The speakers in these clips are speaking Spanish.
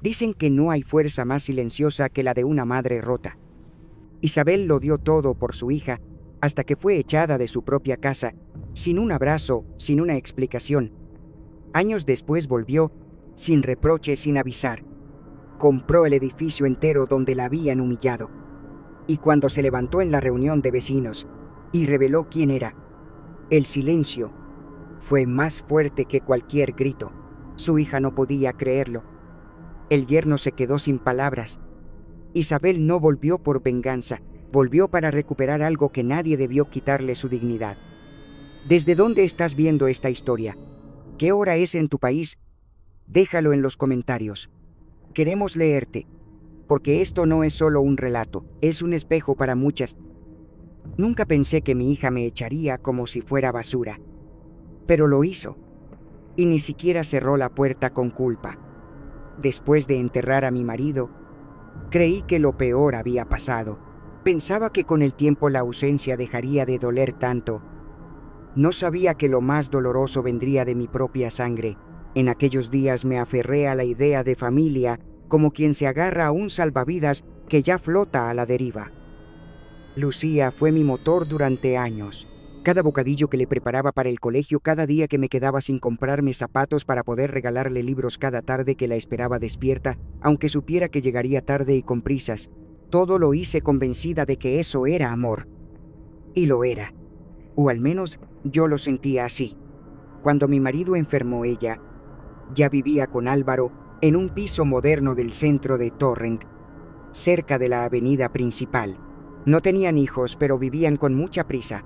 Dicen que no hay fuerza más silenciosa que la de una madre rota. Isabel lo dio todo por su hija hasta que fue echada de su propia casa, sin un abrazo, sin una explicación. Años después volvió, sin reproche, sin avisar. Compró el edificio entero donde la habían humillado. Y cuando se levantó en la reunión de vecinos y reveló quién era, el silencio fue más fuerte que cualquier grito. Su hija no podía creerlo. El yerno se quedó sin palabras. Isabel no volvió por venganza, volvió para recuperar algo que nadie debió quitarle su dignidad. ¿Desde dónde estás viendo esta historia? ¿Qué hora es en tu país? Déjalo en los comentarios. Queremos leerte, porque esto no es solo un relato, es un espejo para muchas. Nunca pensé que mi hija me echaría como si fuera basura, pero lo hizo, y ni siquiera cerró la puerta con culpa. Después de enterrar a mi marido, creí que lo peor había pasado. Pensaba que con el tiempo la ausencia dejaría de doler tanto. No sabía que lo más doloroso vendría de mi propia sangre. En aquellos días me aferré a la idea de familia como quien se agarra a un salvavidas que ya flota a la deriva. Lucía fue mi motor durante años. Cada bocadillo que le preparaba para el colegio, cada día que me quedaba sin comprarme zapatos para poder regalarle libros cada tarde que la esperaba despierta, aunque supiera que llegaría tarde y con prisas, todo lo hice convencida de que eso era amor. Y lo era. O al menos yo lo sentía así. Cuando mi marido enfermó, ella ya vivía con Álvaro en un piso moderno del centro de Torrent, cerca de la avenida principal. No tenían hijos, pero vivían con mucha prisa.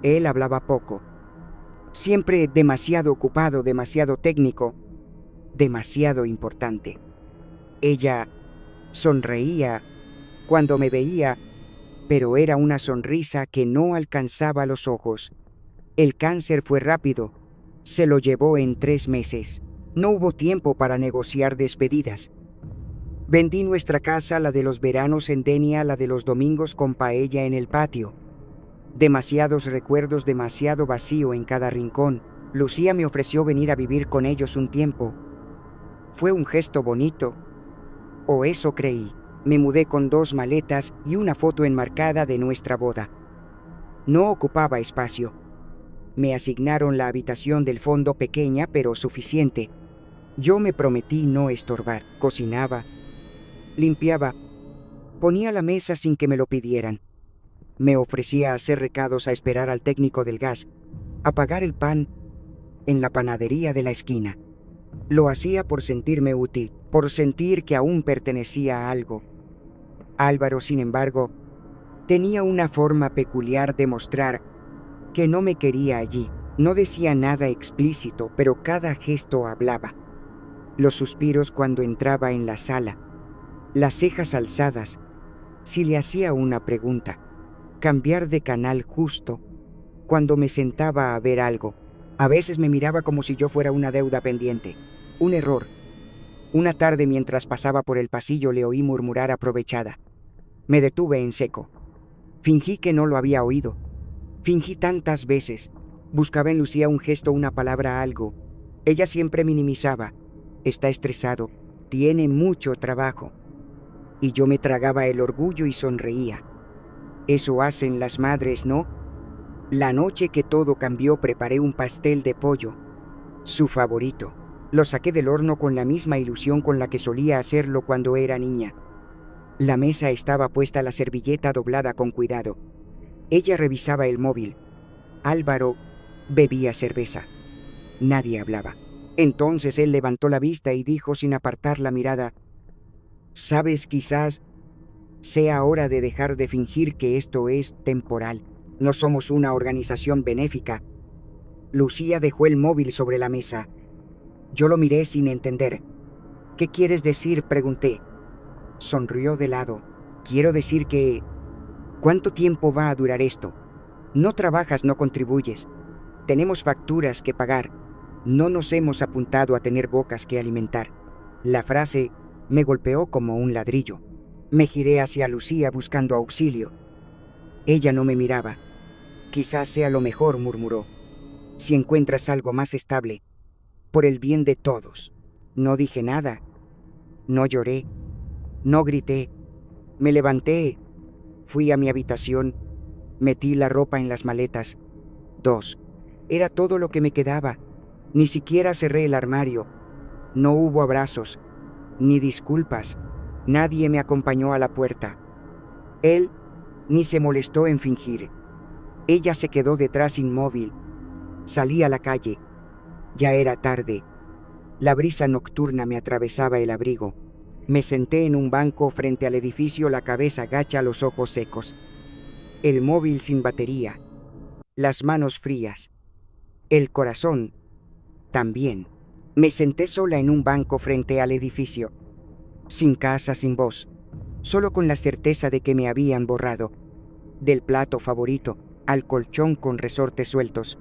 Él hablaba poco, siempre demasiado ocupado, demasiado técnico, demasiado importante. Ella sonreía cuando me veía, pero era una sonrisa que no alcanzaba los ojos. El cáncer fue rápido, se lo llevó en 3 meses. No hubo tiempo para negociar despedidas. Vendí nuestra casa, la de los veranos en Denia, la de los domingos con paella en el patio. Demasiados recuerdos, demasiado vacío en cada rincón. Lucía me ofreció venir a vivir con ellos un tiempo. Fue un gesto bonito, o eso creí. Me mudé con 2 maletas y una foto enmarcada de nuestra boda. No ocupaba espacio. Me asignaron la habitación del fondo, pequeña pero suficiente. Yo me prometí no estorbar. Cocinaba, limpiaba, ponía la mesa sin que me lo pidieran. Me ofrecía a hacer recados, a esperar al técnico del gas, a pagar el pan en la panadería de la esquina. Lo hacía por sentirme útil, por sentir que aún pertenecía a algo. Álvaro, sin embargo, tenía una forma peculiar de mostrar que no me quería allí. No decía nada explícito, pero cada gesto hablaba. Los suspiros cuando entraba en la sala, las cejas alzadas, si le hacía una pregunta, cambiar de canal justo cuando me sentaba a ver algo. A veces me miraba como si yo fuera una deuda pendiente, un error. Una tarde mientras pasaba por el pasillo le oí murmurar aprovechada. Me detuve en seco. Fingí que no lo había oído. Fingí tantas veces. Buscaba en Lucía un gesto, una palabra, algo. Ella siempre minimizaba. Está estresado. Tiene mucho trabajo. Y yo me tragaba el orgullo y sonreía. Eso hacen las madres, ¿no? La noche que todo cambió preparé un pastel de pollo, su favorito. Lo saqué del horno con la misma ilusión con la que solía hacerlo cuando era niña. La mesa estaba puesta, la servilleta doblada con cuidado. Ella revisaba el móvil. Álvaro bebía cerveza. Nadie hablaba. Entonces él levantó la vista y dijo sin apartar la mirada: «Sabes, quizás sea hora de dejar de fingir que esto es temporal. No somos una organización benéfica». Lucía dejó el móvil sobre la mesa. Yo lo miré sin entender. «¿Qué quieres decir?», pregunté. Sonrió de lado. «Quiero decir que... ¿cuánto tiempo va a durar esto? No trabajas, no contribuyes. Tenemos facturas que pagar. No nos hemos apuntado a tener bocas que alimentar». La frase me golpeó como un ladrillo. Me giré hacia Lucía buscando auxilio. Ella no me miraba. «Quizás sea lo mejor», murmuró. «Si encuentras algo más estable, por el bien de todos». No dije nada. No lloré, no grité, me levanté, fui a mi habitación, metí la ropa en las maletas. 2. Era todo lo que me quedaba. Ni siquiera cerré el armario. No hubo abrazos, ni disculpas. Nadie me acompañó a la puerta. Él ni se molestó en fingir. Ella se quedó detrás inmóvil. Salí a la calle. Ya era tarde. La brisa nocturna me atravesaba el abrigo. Me senté en un banco frente al edificio, la cabeza gacha, los ojos secos. El móvil sin batería. Las manos frías. El corazón también. Me senté sola en un banco frente al edificio. Sin casa, sin voz. Solo con la certeza de que me habían borrado. Del plato favorito al colchón con resortes sueltos.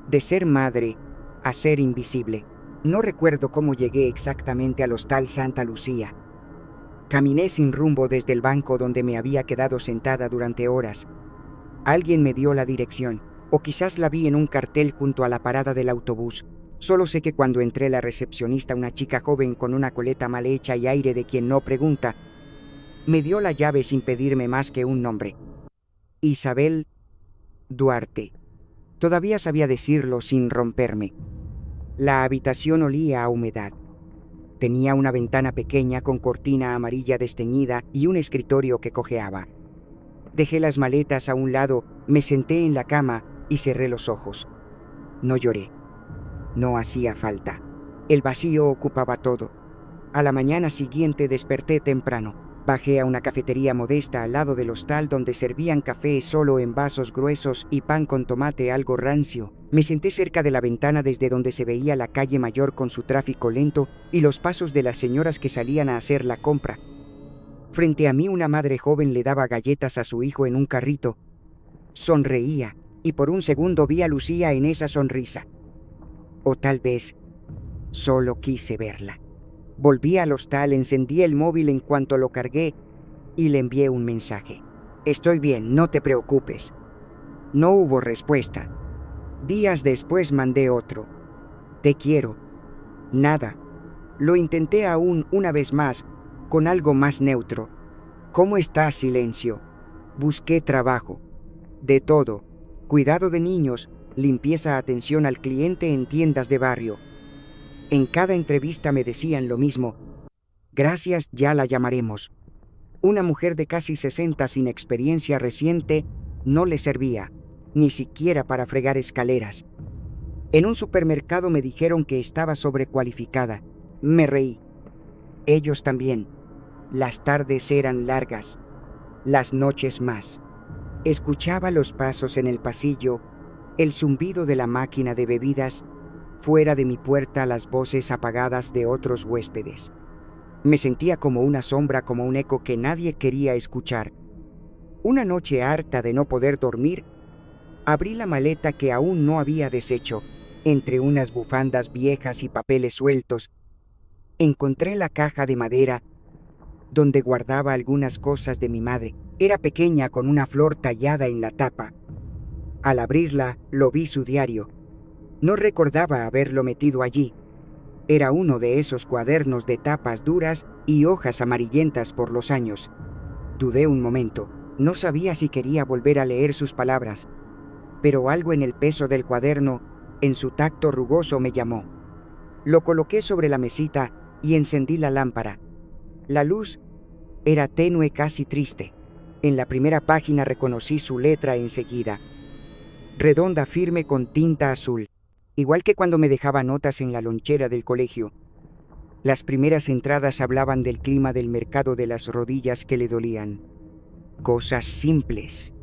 De ser madre a ser invisible. No recuerdo cómo llegué exactamente al Hostal Santa Lucía. Caminé sin rumbo desde el banco donde me había quedado sentada durante horas. Alguien me dio la dirección, o quizás la vi en un cartel junto a la parada del autobús. Solo sé que cuando entré, la recepcionista, una chica joven con una coleta mal hecha y aire de quien no pregunta, me dio la llave sin pedirme más que un nombre. Isabel Duarte. Todavía sabía decirlo sin romperme. La habitación olía a humedad. Tenía una ventana pequeña con cortina amarilla desteñida y un escritorio que cojeaba. Dejé las maletas a un lado, me senté en la cama y cerré los ojos. No lloré. No hacía falta. El vacío ocupaba todo. A la mañana siguiente desperté temprano. Bajé a una cafetería modesta al lado del hostal donde servían café solo en vasos gruesos y pan con tomate algo rancio. Me senté cerca de la ventana desde donde se veía la calle mayor con su tráfico lento y los pasos de las señoras que salían a hacer la compra. Frente a mí, una madre joven le daba galletas a su hijo en un carrito. Sonreía, y por un segundo vi a Lucía en esa sonrisa. O tal vez solo quise verla. Volví al hostal, encendí el móvil en cuanto lo cargué y le envié un mensaje. Estoy bien, no te preocupes. No hubo respuesta. Días después mandé otro. Te quiero. Nada. Lo intenté aún una vez más, con algo más neutro. ¿Cómo estás, silencio? Busqué trabajo. De todo. Cuidado de niños, limpieza, atención al cliente en tiendas de barrio. En cada entrevista me decían lo mismo. Gracias, ya la llamaremos. Una mujer de casi 60 sin experiencia reciente no le servía, ni siquiera para fregar escaleras. En un supermercado me dijeron que estaba sobrecualificada. Me reí. Ellos también. Las tardes eran largas, las noches más. Escuchaba los pasos en el pasillo, el zumbido de la máquina de bebidas, fuera de mi puerta las voces apagadas de otros huéspedes. Me sentía como una sombra, como un eco que nadie quería escuchar. Una noche, harta de no poder dormir, abrí la maleta que aún no había deshecho. Entre unas bufandas viejas y papeles sueltos, encontré la caja de madera donde guardaba algunas cosas de mi madre. Era pequeña, con una flor tallada en la tapa. Al abrirla, lo vi su diario. No recordaba haberlo metido allí. Era uno de esos cuadernos de tapas duras y hojas amarillentas por los años. Dudé un momento. No sabía si quería volver a leer sus palabras. Pero algo en el peso del cuaderno, en su tacto rugoso, me llamó. Lo coloqué sobre la mesita y encendí la lámpara. La luz era tenue, casi triste. En la primera página reconocí su letra enseguida. Redonda, firme, con tinta azul. Igual que cuando me dejaba notas en la lonchera del colegio. Las primeras entradas hablaban del clima, del mercado, de las rodillas que le dolían. Cosas simples.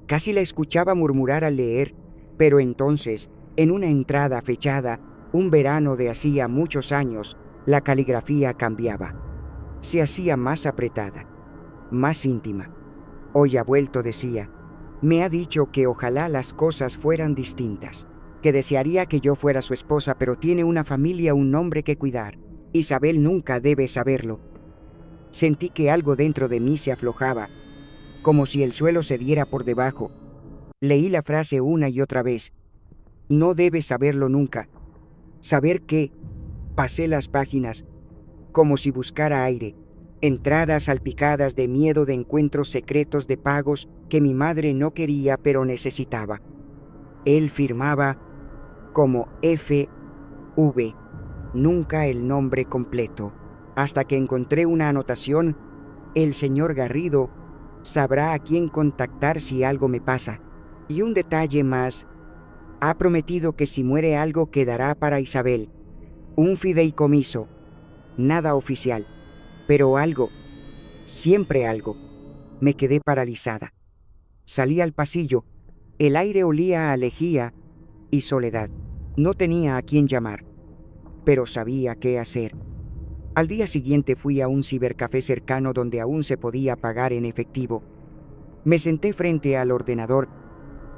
Casi la escuchaba murmurar al leer, pero entonces, en una entrada fechada, un verano de hacía muchos años, la caligrafía cambiaba. Se hacía más apretada, más íntima. Hoy ha vuelto, decía. Me ha dicho que ojalá las cosas fueran distintas, que desearía que yo fuera su esposa, pero tiene una familia, un hombre que cuidar. Isabel nunca debe saberlo. Sentí que algo dentro de mí se aflojaba, como si el suelo se diera por debajo. Leí la frase una y otra vez. No debes saberlo nunca. ¿Saber qué? Pasé las páginas. como si buscara aire. Entradas salpicadas de miedo de encuentros secretos de pagos que mi madre no quería pero necesitaba. Él firmaba como F.V., nunca el nombre completo, hasta que encontré una anotación: el señor Garrido sabrá a quién contactar si algo me pasa. Y un detalle más: ha prometido que si muere algo quedará para Isabel. Un fideicomiso, nada oficial, pero algo, siempre algo. Me quedé paralizada. Salí al pasillo. El aire olía a lejía y soledad. No tenía a quién llamar, pero sabía qué hacer. Al día siguiente fui a un cibercafé cercano donde aún se podía pagar en efectivo. Me senté frente al ordenador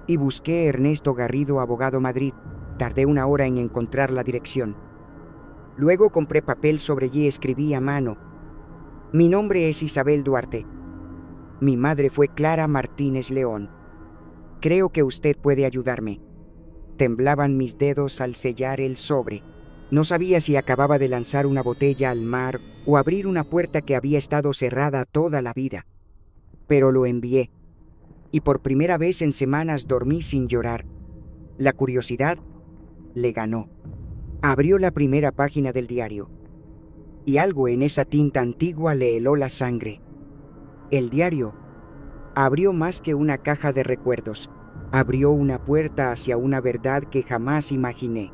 y busqué Ernesto Garrido, abogado, Madrid. Tardé 1 hora en encontrar la dirección. Luego compré papel sobre y escribí a mano: mi nombre es Isabel Duarte. Mi madre fue Clara Martínez León. Creo que usted puede ayudarme. Temblaban mis dedos al sellar el sobre. No sabía si acababa de lanzar una botella al mar o abrir una puerta que había estado cerrada toda la vida. Pero lo envié, y por primera vez en semanas dormí sin llorar. La curiosidad le ganó. Abrió la primera página del diario, y algo en esa tinta antigua le heló la sangre. El diario abrió más que una caja de recuerdos. Abrió una puerta hacia una verdad que jamás imaginé.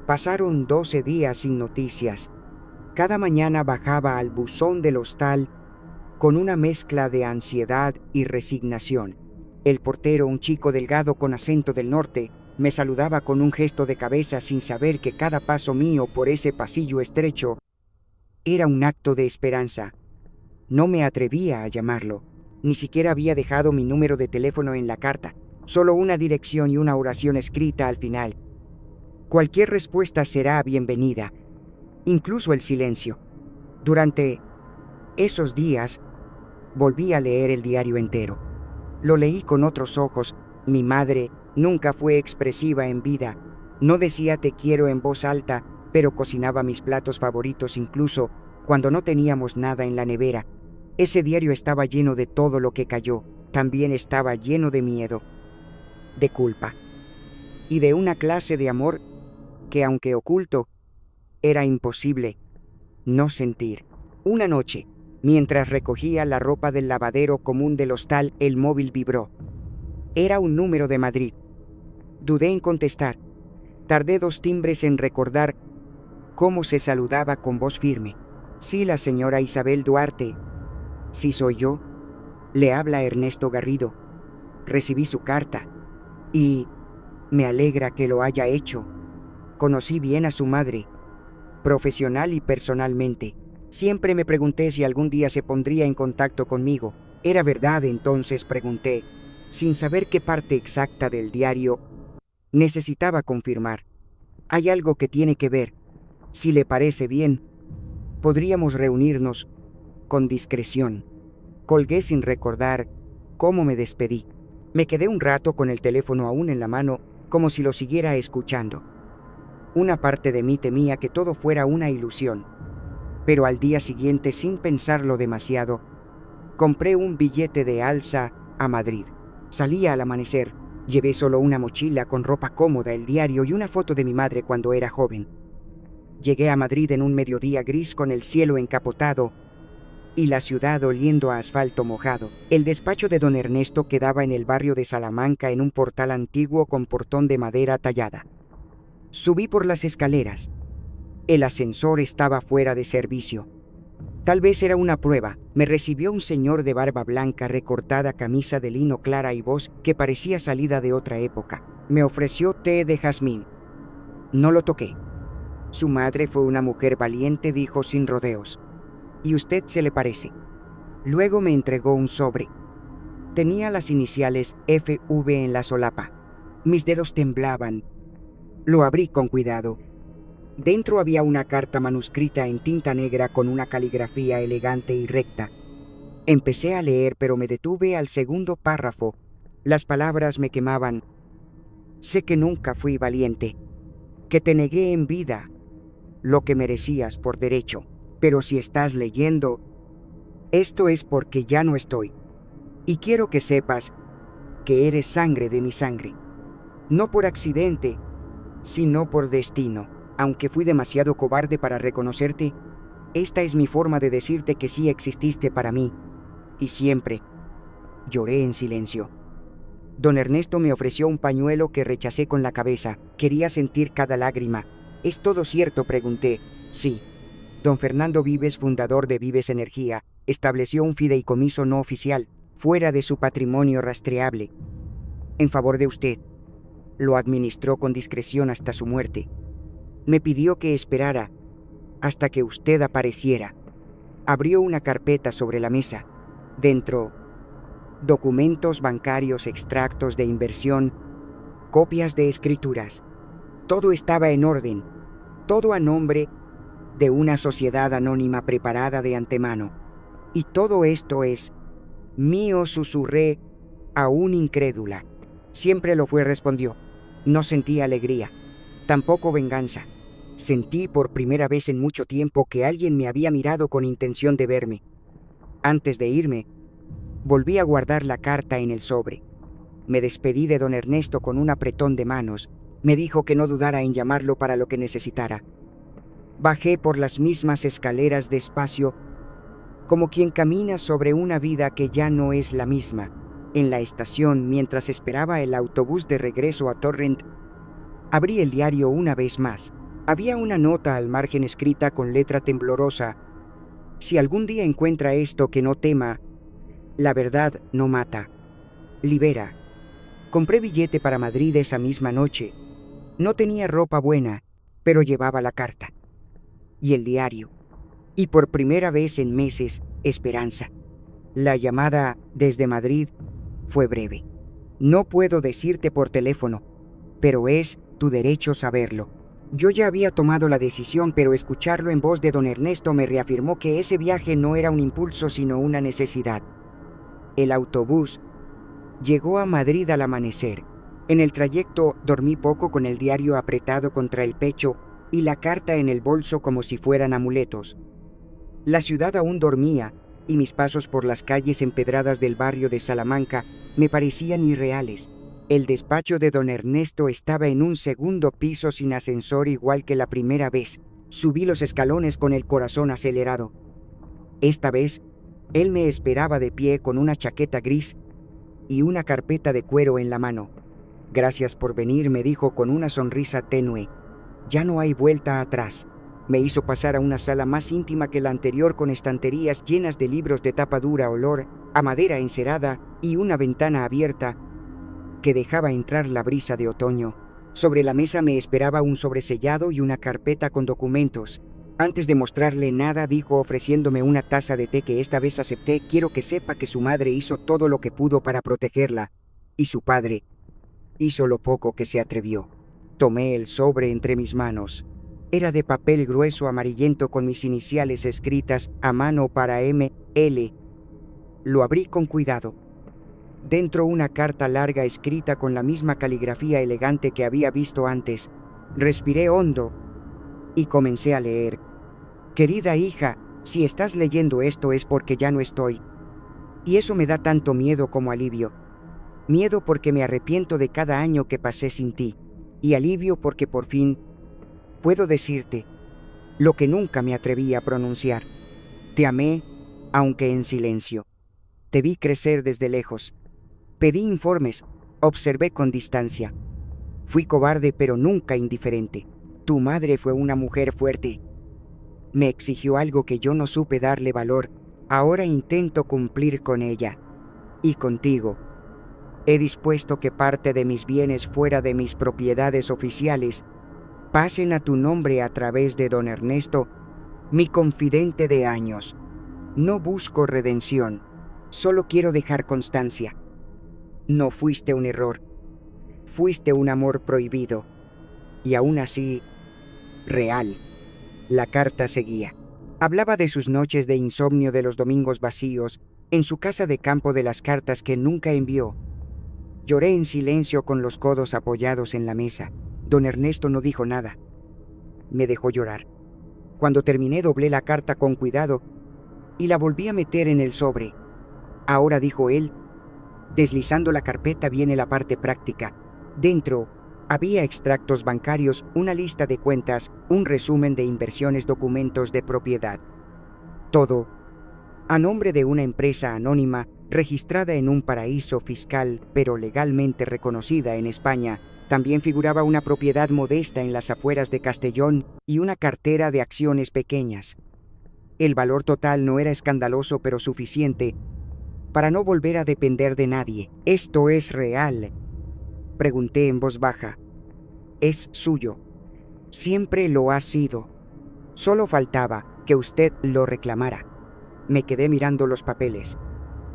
Pasaron 12 días sin noticias. Cada mañana bajaba al buzón del hostal con una mezcla de ansiedad y resignación. El portero, un chico delgado con acento del norte, me saludaba con un gesto de cabeza sin saber que cada paso mío por ese pasillo estrecho era un acto de esperanza. No me atrevía a llamarlo. Ni siquiera había dejado mi número de teléfono en la carta, solo una dirección y una oración escrita al final. Cualquier respuesta será bienvenida, incluso el silencio. Durante esos días, volví a leer el diario entero. Lo leí con otros ojos. Mi madre nunca fue expresiva en vida. No decía te quiero en voz alta, pero cocinaba mis platos favoritos incluso cuando no teníamos nada en la nevera. Ese diario estaba lleno de todo lo que cayó. También estaba lleno de miedo, de culpa y de una clase de amor que, aunque oculto, era imposible no sentir. Una noche, mientras recogía la ropa del lavadero común del hostal, el móvil vibró. Era un número de Madrid. Dudé en contestar. Tardé 2 timbres en recordar cómo se saludaba con voz firme. Sí, la señora Isabel Duarte. Sí, soy yo. Le habla Ernesto Garrido. Recibí su carta y me alegra que lo haya hecho. Conocí bien a su madre, profesional y personalmente. Siempre me pregunté si algún día se pondría en contacto conmigo. ¿Era verdad? Entonces pregunté, sin saber qué parte exacta del diario necesitaba confirmar. Hay algo que tiene que ver. Si le parece bien, podríamos reunirnos con discreción. Colgué sin recordar cómo me despedí. Me quedé un rato con el teléfono aún en la mano, como si lo siguiera escuchando. Una parte de mí temía que todo fuera una ilusión. Pero al día siguiente, sin pensarlo demasiado, compré un billete de alza a Madrid. Salía al amanecer. Llevé solo una mochila con ropa cómoda, el diario y una foto de mi madre cuando era joven. Llegué a Madrid en un mediodía gris con el cielo encapotado y la ciudad oliendo a asfalto mojado. El despacho de don Ernesto quedaba en el barrio de Salamanca, en un portal antiguo con portón de madera tallada. Subí por las escaleras. El ascensor estaba fuera de servicio. Tal vez era una prueba. Me recibió un señor de barba blanca, recortada, camisa de lino clara y voz que parecía salida de otra época. Me ofreció té de jazmín. No lo toqué. Su madre fue una mujer valiente, dijo sin rodeos. ¿Y usted se le parece? Luego me entregó un sobre. Tenía las iniciales FV en la solapa. Mis dedos temblaban. Lo abrí con cuidado. Dentro había una carta manuscrita en tinta negra con una caligrafía elegante y recta. Empecé a leer, pero me detuve al segundo párrafo. Las palabras me quemaban. Sé que nunca fui valiente, que te negué en vida lo que merecías por derecho. Pero si estás leyendo, esto es porque ya no estoy. Y quiero que sepas que eres sangre de mi sangre. No por accidente, sino por destino. Aunque fui demasiado cobarde para reconocerte, esta es mi forma de decirte que sí exististe para mí. Y siempre. Lloré en silencio. Don Ernesto me ofreció un pañuelo que rechacé con la cabeza. Quería sentir cada lágrima. ¿Es todo cierto?, pregunté. Sí. Don Fernando Vives, fundador de Vives Energía, estableció un fideicomiso no oficial, fuera de su patrimonio rastreable, en favor de usted. Lo administró con discreción hasta su muerte. Me pidió que esperara hasta que usted apareciera. Abrió una carpeta sobre la mesa. Dentro, documentos bancarios, extractos de inversión, copias de escrituras. Todo estaba en orden, todo a nombre de una sociedad anónima preparada de antemano. Y todo esto es mío, susurré, aún incrédula. Siempre lo fue, respondió. No sentí alegría, tampoco venganza. Sentí por primera vez en mucho tiempo que alguien me había mirado con intención de verme. Antes de irme, volví a guardar la carta en el sobre. Me despedí de don Ernesto con un apretón de manos. Me dijo que no dudara en llamarlo para lo que necesitara. Bajé por las mismas escaleras despacio, como quien camina sobre una vida que ya no es la misma. En la estación, mientras esperaba el autobús de regreso a Torrent, abrí el diario una vez más. Había una nota al margen escrita con letra temblorosa. Si algún día encuentra esto, que no tema. La verdad no mata. Libera. Compré billete para Madrid esa misma noche. No tenía ropa buena, pero llevaba la carta. Y el diario. Y por primera vez en meses, esperanza. La llamada desde Madrid fue breve. No puedo decirte por teléfono, pero es tu derecho saberlo. Yo ya había tomado la decisión, pero escucharlo en voz de don Ernesto me reafirmó que ese viaje no era un impulso, sino una necesidad. El autobús llegó a Madrid al amanecer. En el trayecto dormí poco, con el diario apretado contra el pecho y la carta en el bolso como si fueran amuletos. La ciudad aún dormía, y mis pasos por las calles empedradas del barrio de Salamanca me parecían irreales. El despacho de don Ernesto estaba en un segundo piso sin ascensor, igual que la primera vez. Subí los escalones con el corazón acelerado. Esta vez, él me esperaba de pie con una chaqueta gris y una carpeta de cuero en la mano. Gracias por venir, me dijo con una sonrisa tenue. Ya no hay vuelta atrás. Me hizo pasar a una sala más íntima que la anterior, con estanterías llenas de libros de tapa dura, olor a madera encerada y una ventana abierta que dejaba entrar la brisa de otoño. Sobre la mesa me esperaba un sobresellado y una carpeta con documentos. Antes de mostrarle nada, dijo, ofreciéndome una taza de té que esta vez acepté. Quiero que sepa que su madre hizo todo lo que pudo para protegerla, y su padre hizo lo poco que se atrevió. Tomé el sobre entre mis manos. Era de papel grueso amarillento con mis iniciales escritas a mano para M.L. Lo abrí con cuidado. Dentro una carta larga escrita con la misma caligrafía elegante que había visto antes. Respiré hondo y comencé a leer. Querida hija, si estás leyendo esto es porque ya no estoy. Y eso me da tanto miedo como alivio. Miedo porque me arrepiento de cada año que pasé sin ti. Y alivio porque por fin puedo decirte lo que nunca me atreví a pronunciar. Te amé, aunque en silencio. Te vi crecer desde lejos. Pedí informes, observé con distancia. Fui cobarde, pero nunca indiferente. Tu madre fue una mujer fuerte. Me exigió algo que yo no supe darle valor. Ahora intento cumplir con ella. Y contigo. He dispuesto que parte de mis bienes fuera de mis propiedades oficiales pasen a tu nombre a través de don Ernesto, mi confidente de años. No busco redención, solo quiero dejar constancia. No fuiste un error, fuiste un amor prohibido, y aún así, real. La carta seguía. Hablaba de sus noches de insomnio, de los domingos vacíos, en su casa de campo, de las cartas que nunca envió. Lloré en silencio con los codos apoyados en la mesa. Don Ernesto no dijo nada. Me dejó llorar. Cuando terminé doblé la carta con cuidado y la volví a meter en el sobre. Ahora, dijo él, deslizando la carpeta, viene la parte práctica. Dentro había extractos bancarios, una lista de cuentas, un resumen de inversiones, documentos de propiedad. Todo a nombre de una empresa anónima registrada en un paraíso fiscal, pero legalmente reconocida en España. También figuraba una propiedad modesta en las afueras de Castellón y una cartera de acciones pequeñas. El valor total no era escandaloso, pero suficiente para no volver a depender de nadie. ¿Esto es real?, pregunté en voz baja. Es suyo. Siempre lo ha sido. Solo faltaba que usted lo reclamara. Me quedé mirando los papeles.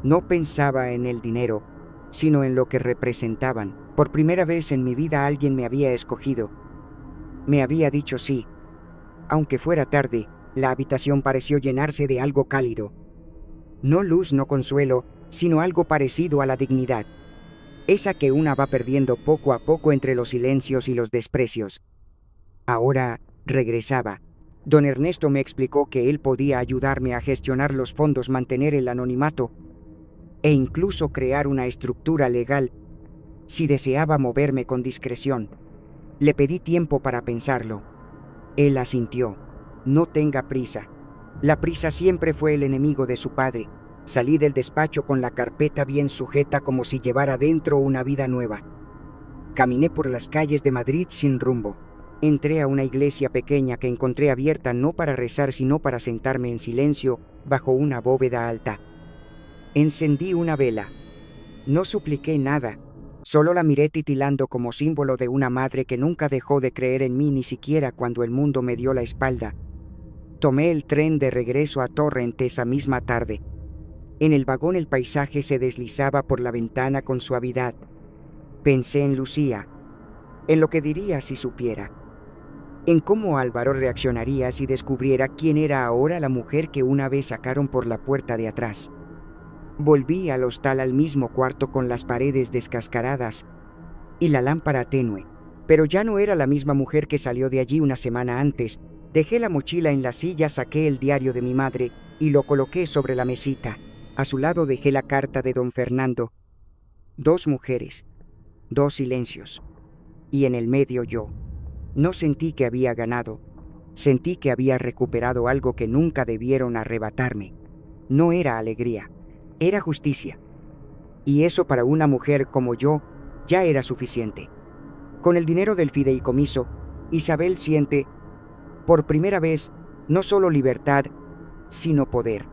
No pensaba en el dinero, sino en lo que representaban. Por primera vez en mi vida alguien me había escogido. Me había dicho sí. Aunque fuera tarde, la habitación pareció llenarse de algo cálido. No luz, no consuelo, sino algo parecido a la dignidad. Esa que una va perdiendo poco a poco entre los silencios y los desprecios. Ahora regresaba. Don Ernesto me explicó que él podía ayudarme a gestionar los fondos, mantener el anonimato e incluso crear una estructura legal si deseaba moverme con discreción. Le pedí tiempo para pensarlo. Él asintió. No tenga prisa. La prisa siempre fue el enemigo de su padre. Salí del despacho con la carpeta bien sujeta, como si llevara dentro una vida nueva. Caminé por las calles de Madrid sin rumbo. Entré a una iglesia pequeña que encontré abierta no para rezar, sino para sentarme en silencio bajo una bóveda alta. Encendí una vela. No supliqué nada, solo la miré titilando como símbolo de una madre que nunca dejó de creer en mí, ni siquiera cuando el mundo me dio la espalda. Tomé el tren de regreso a Torrent esa misma tarde. En el vagón el paisaje se deslizaba por la ventana con suavidad. Pensé en Lucía, en lo que diría si supiera, en cómo Álvaro reaccionaría si descubriera quién era ahora la mujer que una vez sacaron por la puerta de atrás. Volví al hostal, al mismo cuarto con las paredes descascaradas y la lámpara tenue, pero ya no era la misma mujer que salió de allí una semana antes. Dejé la mochila en la silla, saqué el diario de mi madre y lo coloqué sobre la mesita. A su lado dejé la carta de don Fernando. 2 mujeres, 2 silencios, y en el medio yo. No sentí que había ganado, sentí que había recuperado algo que nunca debieron arrebatarme. No era alegría, era justicia. Y eso para una mujer como yo ya era suficiente. Con el dinero del fideicomiso, Isabel siente, por primera vez, no solo libertad, sino poder.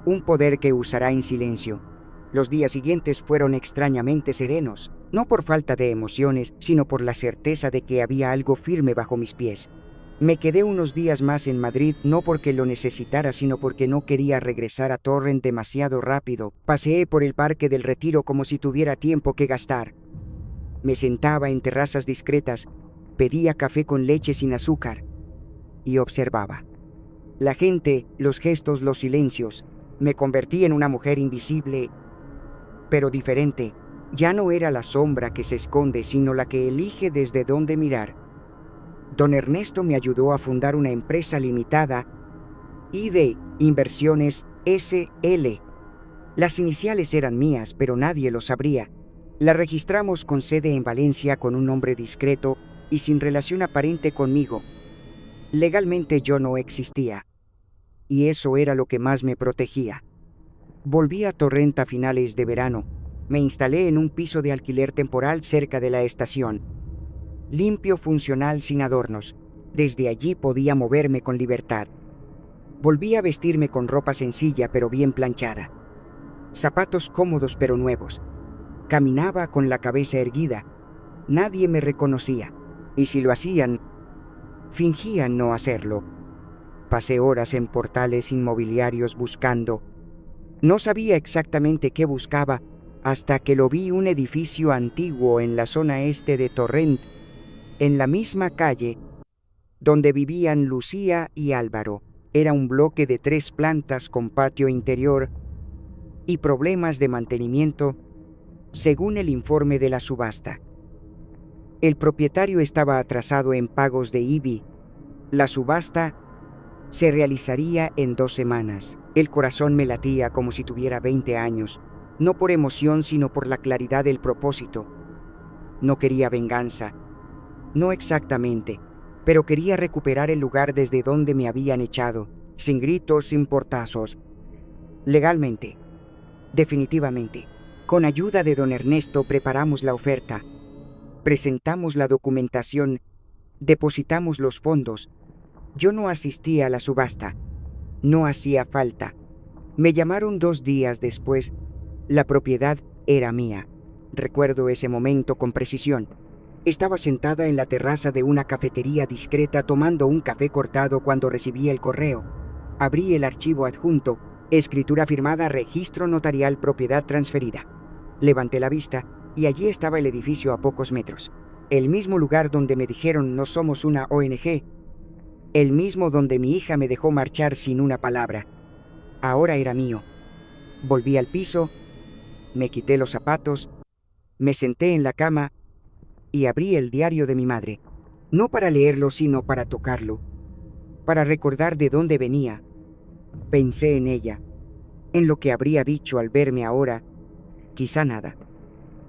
Un poder que usará en silencio. Los días siguientes fueron extrañamente serenos, no por falta de emociones, sino por la certeza de que había algo firme bajo mis pies. Me quedé unos días más en Madrid, no porque lo necesitara, sino porque no quería regresar a Torrent demasiado rápido. Paseé por el Parque del Retiro como si tuviera tiempo que gastar. Me sentaba en terrazas discretas, pedía café con leche sin azúcar y observaba. La gente, los gestos, los silencios. Me convertí en una mujer invisible, pero diferente. Ya no era la sombra que se esconde, sino la que elige desde dónde mirar. Don Ernesto me ayudó a fundar una empresa limitada, ID Inversiones SL. Las iniciales eran mías, pero nadie lo sabría. La registramos con sede en Valencia, con un nombre discreto y sin relación aparente conmigo. Legalmente yo no existía, y eso era lo que más me protegía. Volví a Torrent a finales de verano. Me instalé en un piso de alquiler temporal cerca de la estación. Limpio, funcional, sin adornos. Desde allí podía moverme con libertad. Volví a vestirme con ropa sencilla pero bien planchada. Zapatos cómodos pero nuevos. Caminaba con la cabeza erguida. Nadie me reconocía, y si lo hacían, fingían no hacerlo. Pasé horas en portales inmobiliarios buscando. No sabía exactamente qué buscaba hasta que lo vi, un edificio antiguo en la zona este de Torrent, en la misma calle donde vivían Lucía y Álvaro. Era un bloque de 3 plantas con patio interior y problemas de mantenimiento, según el informe de la subasta. El propietario estaba atrasado en pagos de IBI. La subasta Se realizaría en 2 semanas. El corazón me latía como si tuviera 20 años, no por emoción sino por la claridad del propósito. No quería venganza, no exactamente, pero quería recuperar el lugar desde donde me habían echado, sin gritos, sin portazos. Legalmente, definitivamente. Con ayuda de don Ernesto preparamos la oferta, presentamos la documentación, depositamos los fondos. Yo no asistí a la subasta, no hacía falta. Me llamaron 2 días después. La propiedad era mía. Recuerdo ese momento con precisión. Estaba sentada en la terraza de una cafetería discreta tomando un café cortado cuando recibí el correo. Abrí el archivo adjunto, escritura firmada, registro notarial, propiedad transferida. Levanté la vista y allí estaba el edificio a pocos metros. El mismo lugar donde me dijeron no somos una ONG. El mismo donde mi hija me dejó marchar sin una palabra. Ahora era mío. Volví al piso, me quité los zapatos, me senté en la cama y abrí el diario de mi madre. No para leerlo, sino para tocarlo, para recordar de dónde venía. Pensé en ella, en lo que habría dicho al verme ahora. Quizá nada.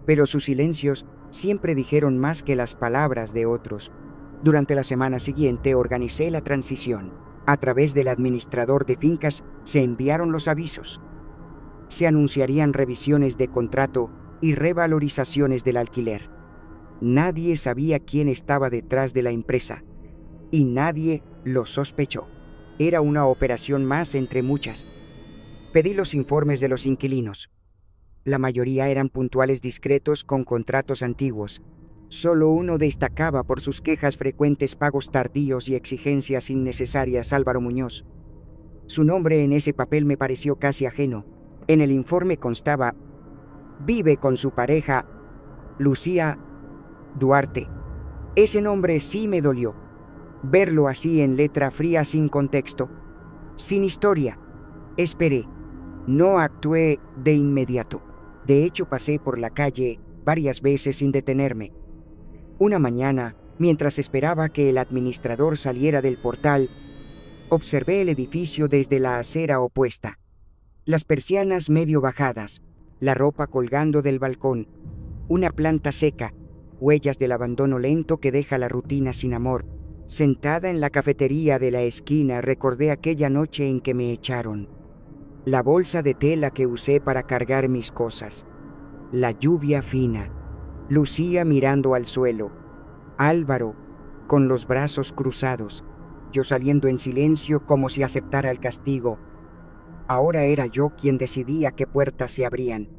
Pero sus silencios siempre dijeron más que las palabras de otros. Durante la semana siguiente organicé la transición. A través del administrador de fincas se enviaron los avisos. Se anunciarían revisiones de contrato y revalorizaciones del alquiler. Nadie sabía quién estaba detrás de la empresa y nadie lo sospechó. Era una operación más entre muchas. Pedí los informes de los inquilinos. La mayoría eran puntuales, discretos, con contratos antiguos. Solo uno destacaba por sus quejas frecuentes, pagos tardíos y exigencias innecesarias: Álvaro Muñoz. Su nombre en ese papel me pareció casi ajeno. En el informe constaba: vive con su pareja, Lucía Duarte. Ese nombre sí me dolió. Verlo así en letra fría, sin contexto, sin historia. Esperé. No actué de inmediato. De hecho, pasé por la calle varias veces sin detenerme. Una mañana, mientras esperaba que el administrador saliera del portal, observé el edificio desde la acera opuesta. Las persianas medio bajadas, la ropa colgando del balcón, una planta seca, huellas del abandono lento que deja la rutina sin amor. Sentada en la cafetería de la esquina, recordé aquella noche en que me echaron. La bolsa de tela que usé para cargar mis cosas. La lluvia fina. Lucía mirando al suelo. Álvaro con los brazos cruzados. Yo saliendo en silencio como si aceptara el castigo. Ahora era yo quien decidía qué puertas se abrían.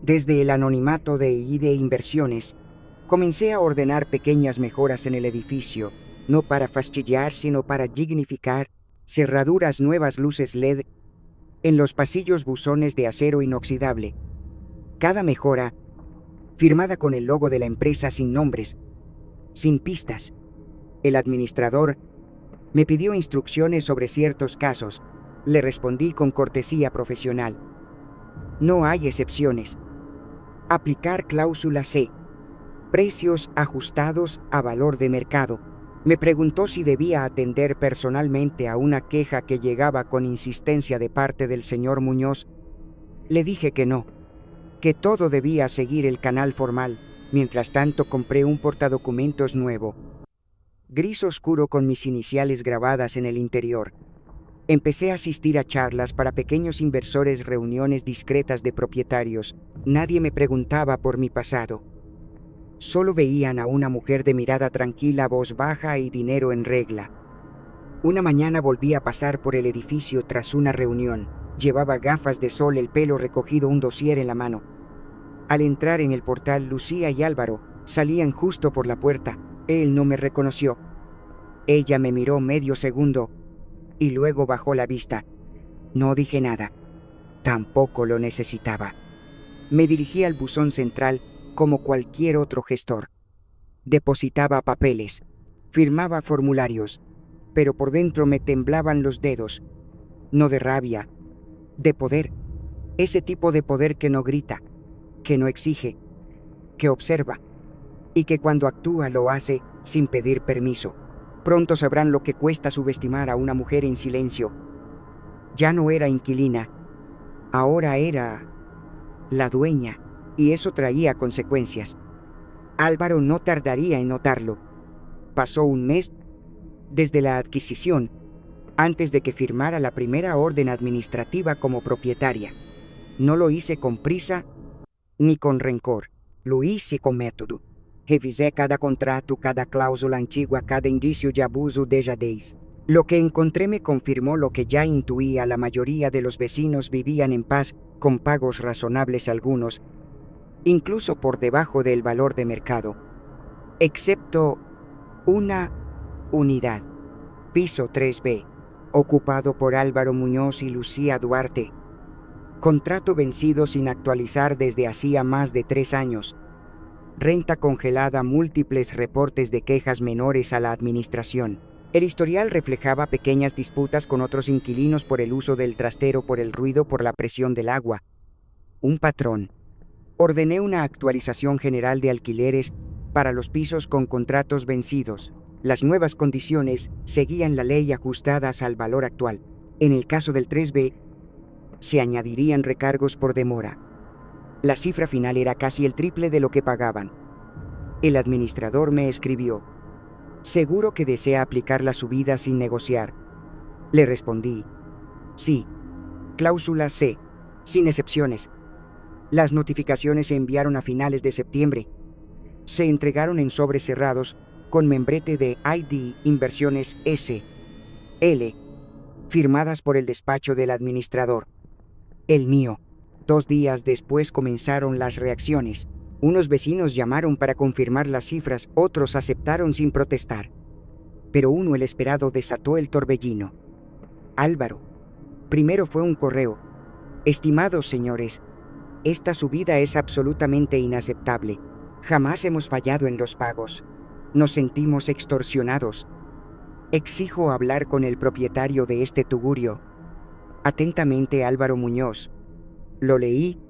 Desde el anonimato de Inversiones, comencé a ordenar pequeñas mejoras en el edificio, no para fastidiar, sino para dignificar. Cerraduras nuevas, luces LED, en los pasillos buzones de acero inoxidable. Cada mejora firmada con el logo de la empresa, sin nombres, sin pistas. El administrador me pidió instrucciones sobre ciertos casos. Le respondí con cortesía profesional. No hay excepciones. Aplicar cláusula C. Precios ajustados a valor de mercado. Me preguntó si debía atender personalmente a una queja que llegaba con insistencia de parte del señor Muñoz. Le dije que no, que todo debía seguir el canal formal. Mientras tanto, compré un portadocumentos nuevo, gris oscuro con mis iniciales grabadas en el interior. Empecé a asistir a charlas para pequeños inversores, reuniones discretas de propietarios. Nadie me preguntaba por mi pasado. Solo veían a una mujer de mirada tranquila, voz baja y dinero en regla. Una mañana volví a pasar por el edificio tras una reunión. Llevaba gafas de sol, el pelo recogido, un dossier en la mano. Al entrar en el portal, Lucía y Álvaro salían justo por la puerta. Él no me reconoció. Ella me miró medio segundo y luego bajó la vista. No dije nada. Tampoco lo necesitaba. Me dirigí al buzón central como cualquier otro gestor. Depositaba papeles, firmaba formularios, pero por dentro me temblaban los dedos. No de rabia, de poder. Ese tipo de poder que no grita, que no exige, que observa, y que cuando actúa lo hace sin pedir permiso. Pronto sabrán lo que cuesta subestimar a una mujer en silencio. Ya no era inquilina, ahora era la dueña, y eso traía consecuencias. Álvaro no tardaría en notarlo. Pasó un mes desde la adquisición, antes de que firmara la primera orden administrativa como propietaria. No lo hice con prisa ni con rencor. Lo hice con método. Revisé cada contrato, cada cláusula antigua, cada indicio de abuso de dejadez. Lo que encontré me confirmó lo que ya intuía: la mayoría de los vecinos vivían en paz, con pagos razonables algunos, incluso por debajo del valor de mercado, excepto una unidad, piso 3B, ocupado por Álvaro Muñoz y Lucía Duarte. Contrato vencido sin actualizar desde hacía más de 3 años. Renta congelada, múltiples reportes de quejas menores a la administración. El historial reflejaba pequeñas disputas con otros inquilinos por el uso del trastero, por el ruido, por la presión del agua. Un patrón. Ordené una actualización general de alquileres para los pisos con contratos vencidos. Las nuevas condiciones seguían la ley ajustadas al valor actual. En el caso del 3B, se añadirían recargos por demora. La cifra final era casi el triple de lo que pagaban. El administrador me escribió: ¿seguro que desea aplicar la subida sin negociar? Le respondí: sí. Cláusula C, sin excepciones. Las notificaciones se enviaron a finales de septiembre. Se entregaron en sobres cerrados con membrete de ID Inversiones S.L., firmadas por el despacho del administrador. El mío. 2 días después comenzaron las reacciones. Unos vecinos llamaron para confirmar las cifras, otros aceptaron sin protestar. Pero uno, el esperado, desató el torbellino. Álvaro. Primero fue un correo: estimados señores, esta subida es absolutamente inaceptable. Jamás hemos fallado en los pagos. Nos sentimos extorsionados. Exijo hablar con el propietario de este tugurio. Atentamente, Álvaro Muñoz. Lo leí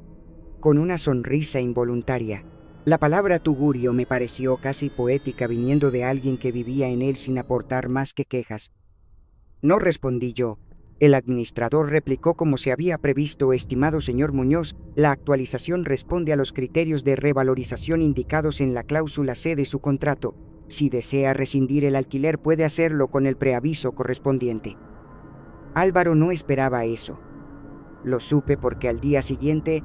con una sonrisa involuntaria. La palabra tugurio me pareció casi poética viniendo de alguien que vivía en él sin aportar más que quejas. No respondí yo. El administrador replicó como se había previsto: estimado señor Muñoz, la actualización responde a los criterios de revalorización indicados en la cláusula C de su contrato. Si desea rescindir el alquiler, puede hacerlo con el preaviso correspondiente. Álvaro no esperaba eso. Lo supe porque al día siguiente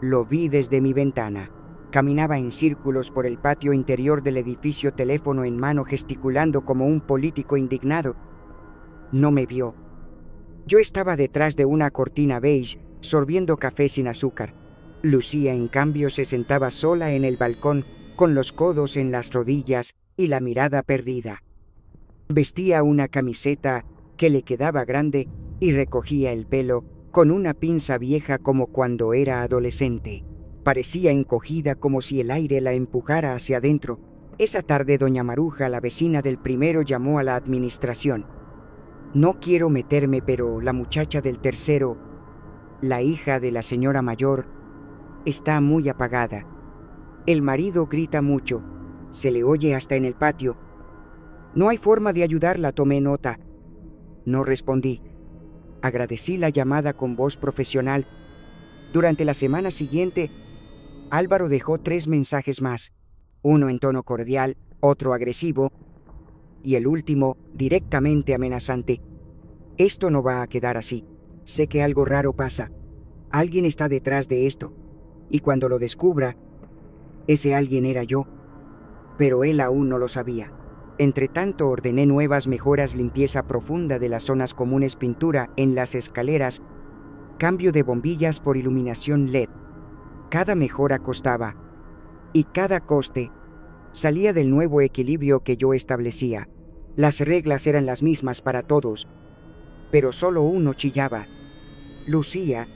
lo vi desde mi ventana. Caminaba en círculos por el patio interior del edificio, teléfono en mano, gesticulando como un político indignado. No me vio. Yo estaba detrás de una cortina beige, sorbiendo café sin azúcar. Lucía, en cambio, se sentaba sola en el balcón, con los codos en las rodillas y la mirada perdida. Vestía una camiseta que le quedaba grande y recogía el pelo con una pinza vieja como cuando era adolescente. Parecía encogida, como si el aire la empujara hacia adentro. Esa tarde doña Maruja, la vecina del primero, llamó a la administración. No quiero meterme, pero la muchacha del tercero, la hija de la señora mayor, está muy apagada. El marido grita mucho, se le oye hasta en el patio. No hay forma de ayudarla, tomé nota. No respondí. Agradecí la llamada con voz profesional. Durante la semana siguiente, Álvaro dejó 3 mensajes más, uno en tono cordial, otro agresivo y el último directamente amenazante. Esto no va a quedar así. Sé que algo raro pasa. Alguien está detrás de esto. Y cuando lo descubra, ese alguien era yo. Pero él aún no lo sabía. Entretanto, ordené nuevas mejoras: limpieza profunda de las zonas comunes, pintura en las escaleras, cambio de bombillas por iluminación LED. Cada mejora costaba, y cada coste salía del nuevo equilibrio que yo establecía. Las reglas eran las mismas para todos, pero solo uno chillaba. Lucía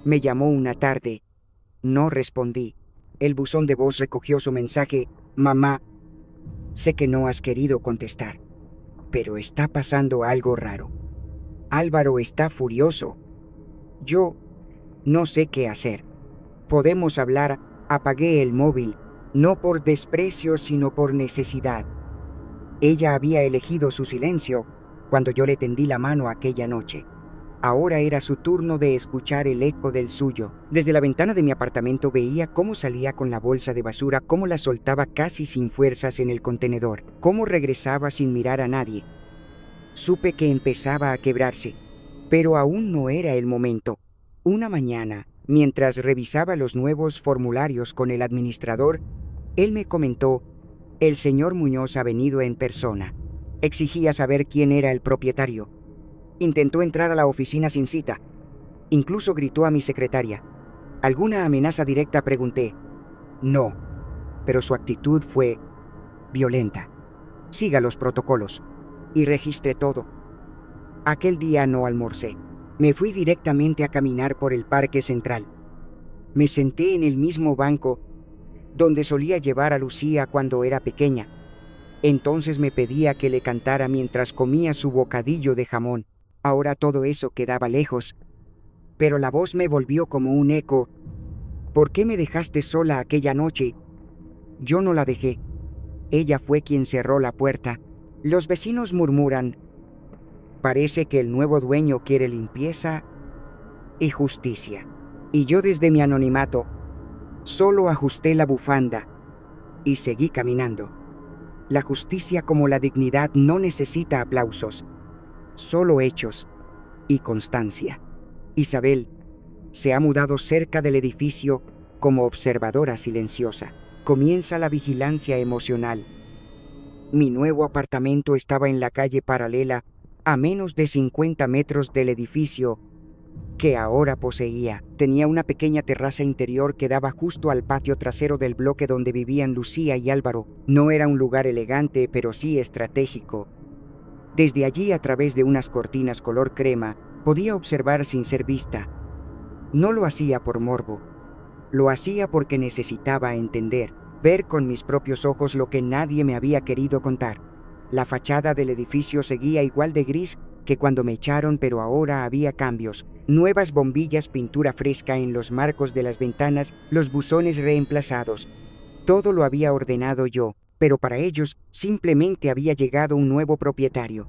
me llamó una tarde. No respondí. El buzón de voz recogió su mensaje: mamá, sé que no has querido contestar, pero está pasando algo raro. Álvaro está furioso. Yo no sé qué hacer. ¿Podemos hablar? Apagué el móvil, no por desprecio, sino por necesidad. Ella había elegido su silencio cuando yo le tendí la mano aquella noche. Ahora era su turno de escuchar el eco del suyo. Desde la ventana de mi apartamento veía cómo salía con la bolsa de basura, cómo la soltaba casi sin fuerzas en el contenedor, cómo regresaba sin mirar a nadie. Supe que empezaba a quebrarse, pero aún no era el momento. Una mañana, mientras revisaba los nuevos formularios con el administrador, él me comentó: «El señor Muñoz ha venido en persona». Exigía saber quién era el propietario. Intentó entrar a la oficina sin cita. Incluso gritó a mi secretaria. ¿Alguna amenaza directa?, pregunté. No, pero su actitud fue violenta. Siga los protocolos. Y registré todo. Aquel día no almorcé. Me fui directamente a caminar por el Parque Central. Me senté en el mismo banco donde solía llevar a Lucía cuando era pequeña. Entonces me pedía que le cantara mientras comía su bocadillo de jamón. Ahora todo eso quedaba lejos, pero la voz me volvió como un eco. ¿Por qué me dejaste sola aquella noche? Yo no la dejé. Ella fue quien cerró la puerta. Los vecinos murmuran: parece que el nuevo dueño quiere limpieza y justicia. Y yo, desde mi anonimato, solo ajusté la bufanda y seguí caminando. La justicia, como la dignidad, no necesita aplausos, solo hechos y constancia. Isabel se ha mudado cerca del edificio como observadora silenciosa. Comienza la vigilancia emocional. Mi nuevo apartamento estaba en la calle paralela, a menos de 50 metros del edificio que ahora poseía. Tenía una pequeña terraza interior que daba justo al patio trasero del bloque donde vivían Lucía y Álvaro. No era un lugar elegante, pero sí estratégico. Desde allí, a través de unas cortinas color crema, podía observar sin ser vista. No lo hacía por morbo. Lo hacía porque necesitaba entender, ver con mis propios ojos lo que nadie me había querido contar. La fachada del edificio seguía igual de gris que cuando me echaron, pero ahora había cambios. Nuevas bombillas, pintura fresca en los marcos de las ventanas, los buzones reemplazados. Todo lo había ordenado yo, pero para ellos simplemente había llegado un nuevo propietario.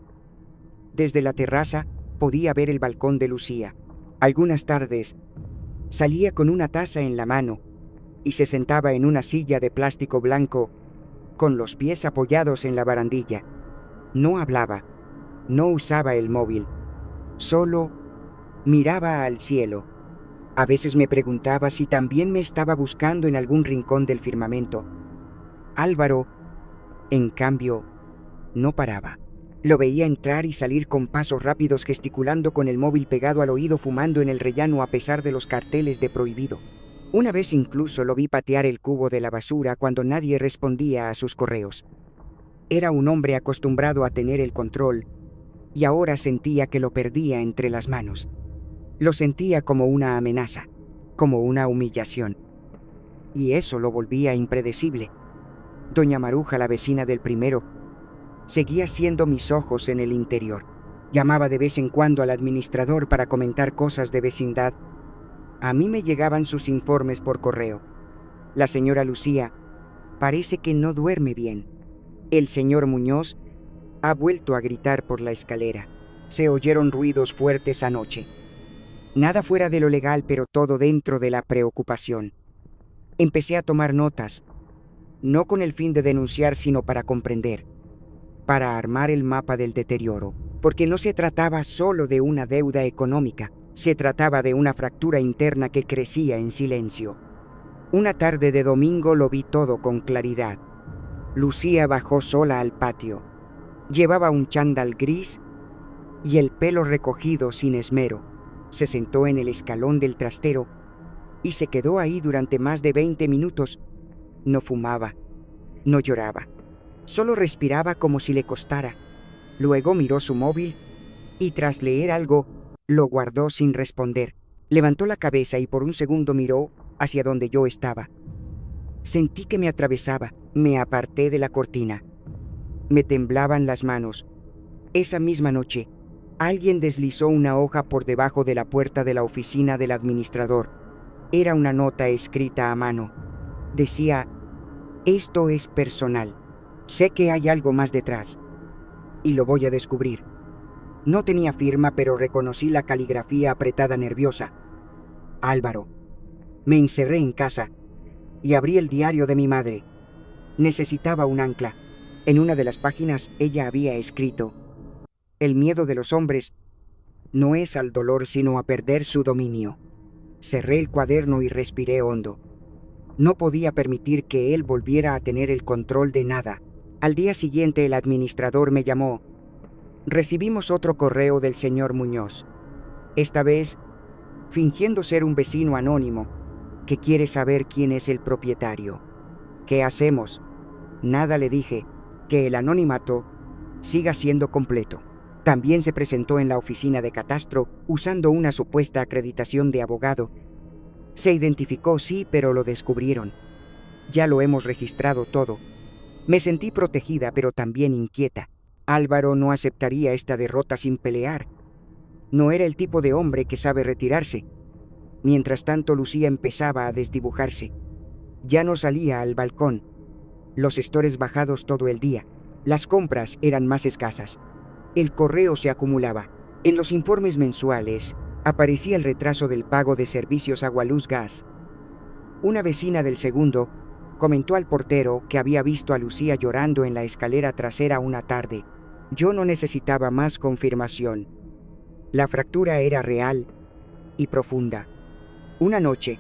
Desde la terraza podía ver el balcón de Lucía. Algunas tardes salía con una taza en la mano y se sentaba en una silla de plástico blanco con los pies apoyados en la barandilla. No hablaba, no usaba el móvil, solo miraba al cielo. A veces me preguntaba si también me estaba buscando en algún rincón del firmamento. Álvaro, en cambio, no paraba. Lo veía entrar y salir con pasos rápidos, gesticulando con el móvil pegado al oído, fumando en el rellano a pesar de los carteles de prohibido. Una vez incluso lo vi patear el cubo de la basura cuando nadie respondía a sus correos. Era un hombre acostumbrado a tener el control, y ahora sentía que lo perdía entre las manos. Lo sentía como una amenaza, como una humillación. Y eso lo volvía impredecible. Doña Maruja, la vecina del primero, seguía siendo mis ojos en el interior. Llamaba de vez en cuando al administrador para comentar cosas de vecindad. A mí me llegaban sus informes por correo. La señora Lucía parece que no duerme bien. El señor Muñoz ha vuelto a gritar por la escalera. Se oyeron ruidos fuertes anoche. Nada fuera de lo legal, pero todo dentro de la preocupación. Empecé a tomar notas, no con el fin de denunciar, sino para comprender, para armar el mapa del deterioro, porque no se trataba solo de una deuda económica, se trataba de una fractura interna que crecía en silencio. Una tarde de domingo lo vi todo con claridad. Lucía bajó sola al patio. Llevaba un chándal gris y el pelo recogido sin esmero. Se sentó en el escalón del trastero y se quedó ahí durante más de 20 minutos. No fumaba, no lloraba, solo respiraba como si le costara. Luego miró su móvil y, tras leer algo, lo guardó sin responder. Levantó la cabeza y por un segundo miró hacia donde yo estaba. Sentí que me atravesaba. Me aparté de la cortina. Me temblaban las manos. Esa misma noche, alguien deslizó una hoja por debajo de la puerta de la oficina del administrador. Era una nota escrita a mano. Decía: «Esto es personal. Sé que hay algo más detrás, y lo voy a descubrir. No tenía firma, pero reconocí la caligrafía apretada nerviosa. Álvaro. Me encerré en casa y abrí el diario de mi madre. Necesitaba un ancla. En una de las páginas ella había escrito: el miedo de los hombres no es al dolor, sino a perder su dominio. Cerré el cuaderno y respiré hondo. No podía permitir que él volviera a tener el control de nada. Al día siguiente el administrador me llamó. Recibimos otro correo del señor Muñoz. Esta vez, fingiendo ser un vecino anónimo, que quiere saber quién es el propietario. ¿Qué hacemos? Nada, le dije. Que el anonimato siga siendo completo. También se presentó en la oficina de catastro usando una supuesta acreditación de abogado. Se identificó, sí, pero lo descubrieron. Ya lo hemos registrado todo. Me sentí protegida, pero también inquieta. Álvaro no aceptaría esta derrota sin pelear. No era el tipo de hombre que sabe retirarse. Mientras tanto, Lucía empezaba a desdibujarse. Ya no salía al balcón. Los estores bajados todo el día. Las compras eran más escasas. El correo se acumulaba. En los informes mensuales aparecía el retraso del pago de servicios agua, luz, gas. Una vecina del segundo comentó al portero que había visto a Lucía llorando en la escalera trasera una tarde. Yo no necesitaba más confirmación. La fractura era real y profunda. Una noche,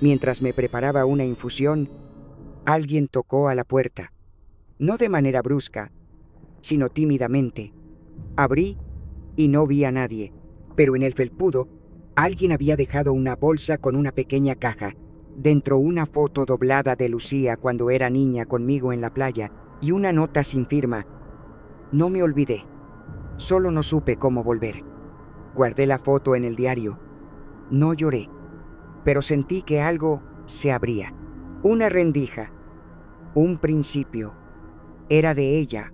mientras me preparaba una infusión, alguien tocó a la puerta. No de manera brusca, sino tímidamente. Abrí y no vi a nadie, pero en el felpudo alguien había dejado una bolsa con una pequeña caja. Dentro una foto doblada de Lucía cuando era niña conmigo en la playa y una nota sin firma. No me olvidé, solo no supe cómo volver. Guardé la foto en el diario. No lloré, pero sentí que algo se abría. Una rendija, un principio. ¿Era de ella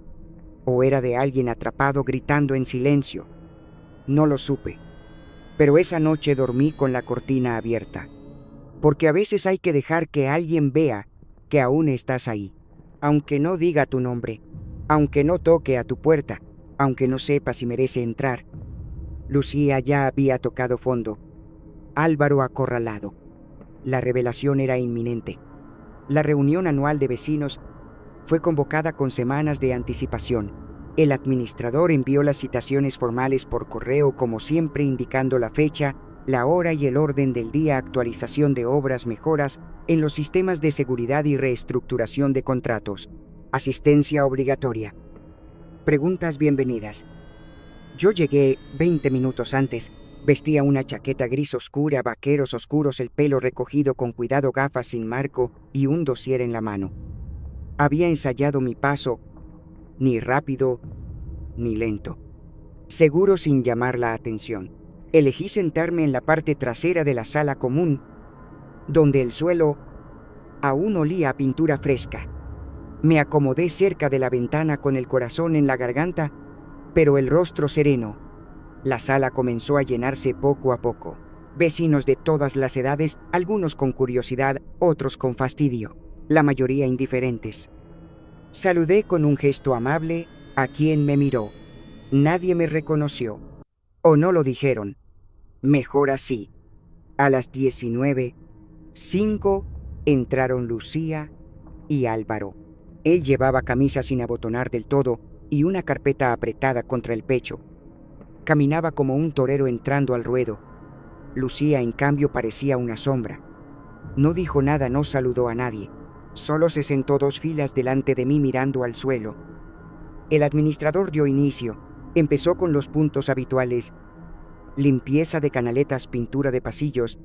o era de alguien atrapado gritando en silencio? No lo supe, pero esa noche dormí con la cortina abierta. Porque a veces hay que dejar que alguien vea que aún estás ahí, aunque no diga tu nombre, aunque no toque a tu puerta, aunque no sepa si merece entrar. Lucía ya había tocado fondo. Álvaro acorralado. La revelación era inminente. La reunión anual de vecinos fue convocada con semanas de anticipación. El administrador envió las citaciones formales por correo, como siempre, indicando la fecha, la hora y el orden del día, actualización de obras, mejoras en los sistemas de seguridad y reestructuración de contratos. Asistencia obligatoria. Preguntas bienvenidas. Yo llegué 20 minutos antes. Vestía una chaqueta gris oscura, vaqueros oscuros, el pelo recogido con cuidado, gafas sin marco y un dossier en la mano. Había ensayado mi paso, ni rápido ni lento. Seguro sin llamar la atención. Elegí sentarme en la parte trasera de la sala común, donde el suelo aún olía a pintura fresca. Me acomodé cerca de la ventana con el corazón en la garganta, pero el rostro sereno. La sala comenzó a llenarse poco a poco. Vecinos de todas las edades, algunos con curiosidad, otros con fastidio, la mayoría indiferentes. Saludé con un gesto amable a quien me miró. Nadie me reconoció. O no lo dijeron. Mejor así. A las 19:05 entraron Lucía y Álvaro. Él llevaba camisa sin abotonar del todo y una carpeta apretada contra el pecho. Caminaba como un torero entrando al ruedo. Lucía, en cambio, parecía una sombra. No dijo nada, no saludó a nadie. Solo se sentó 2 filas delante de mí mirando al suelo. El administrador dio inicio. Empezó con los puntos habituales: limpieza de canaletas, pintura de pasillos,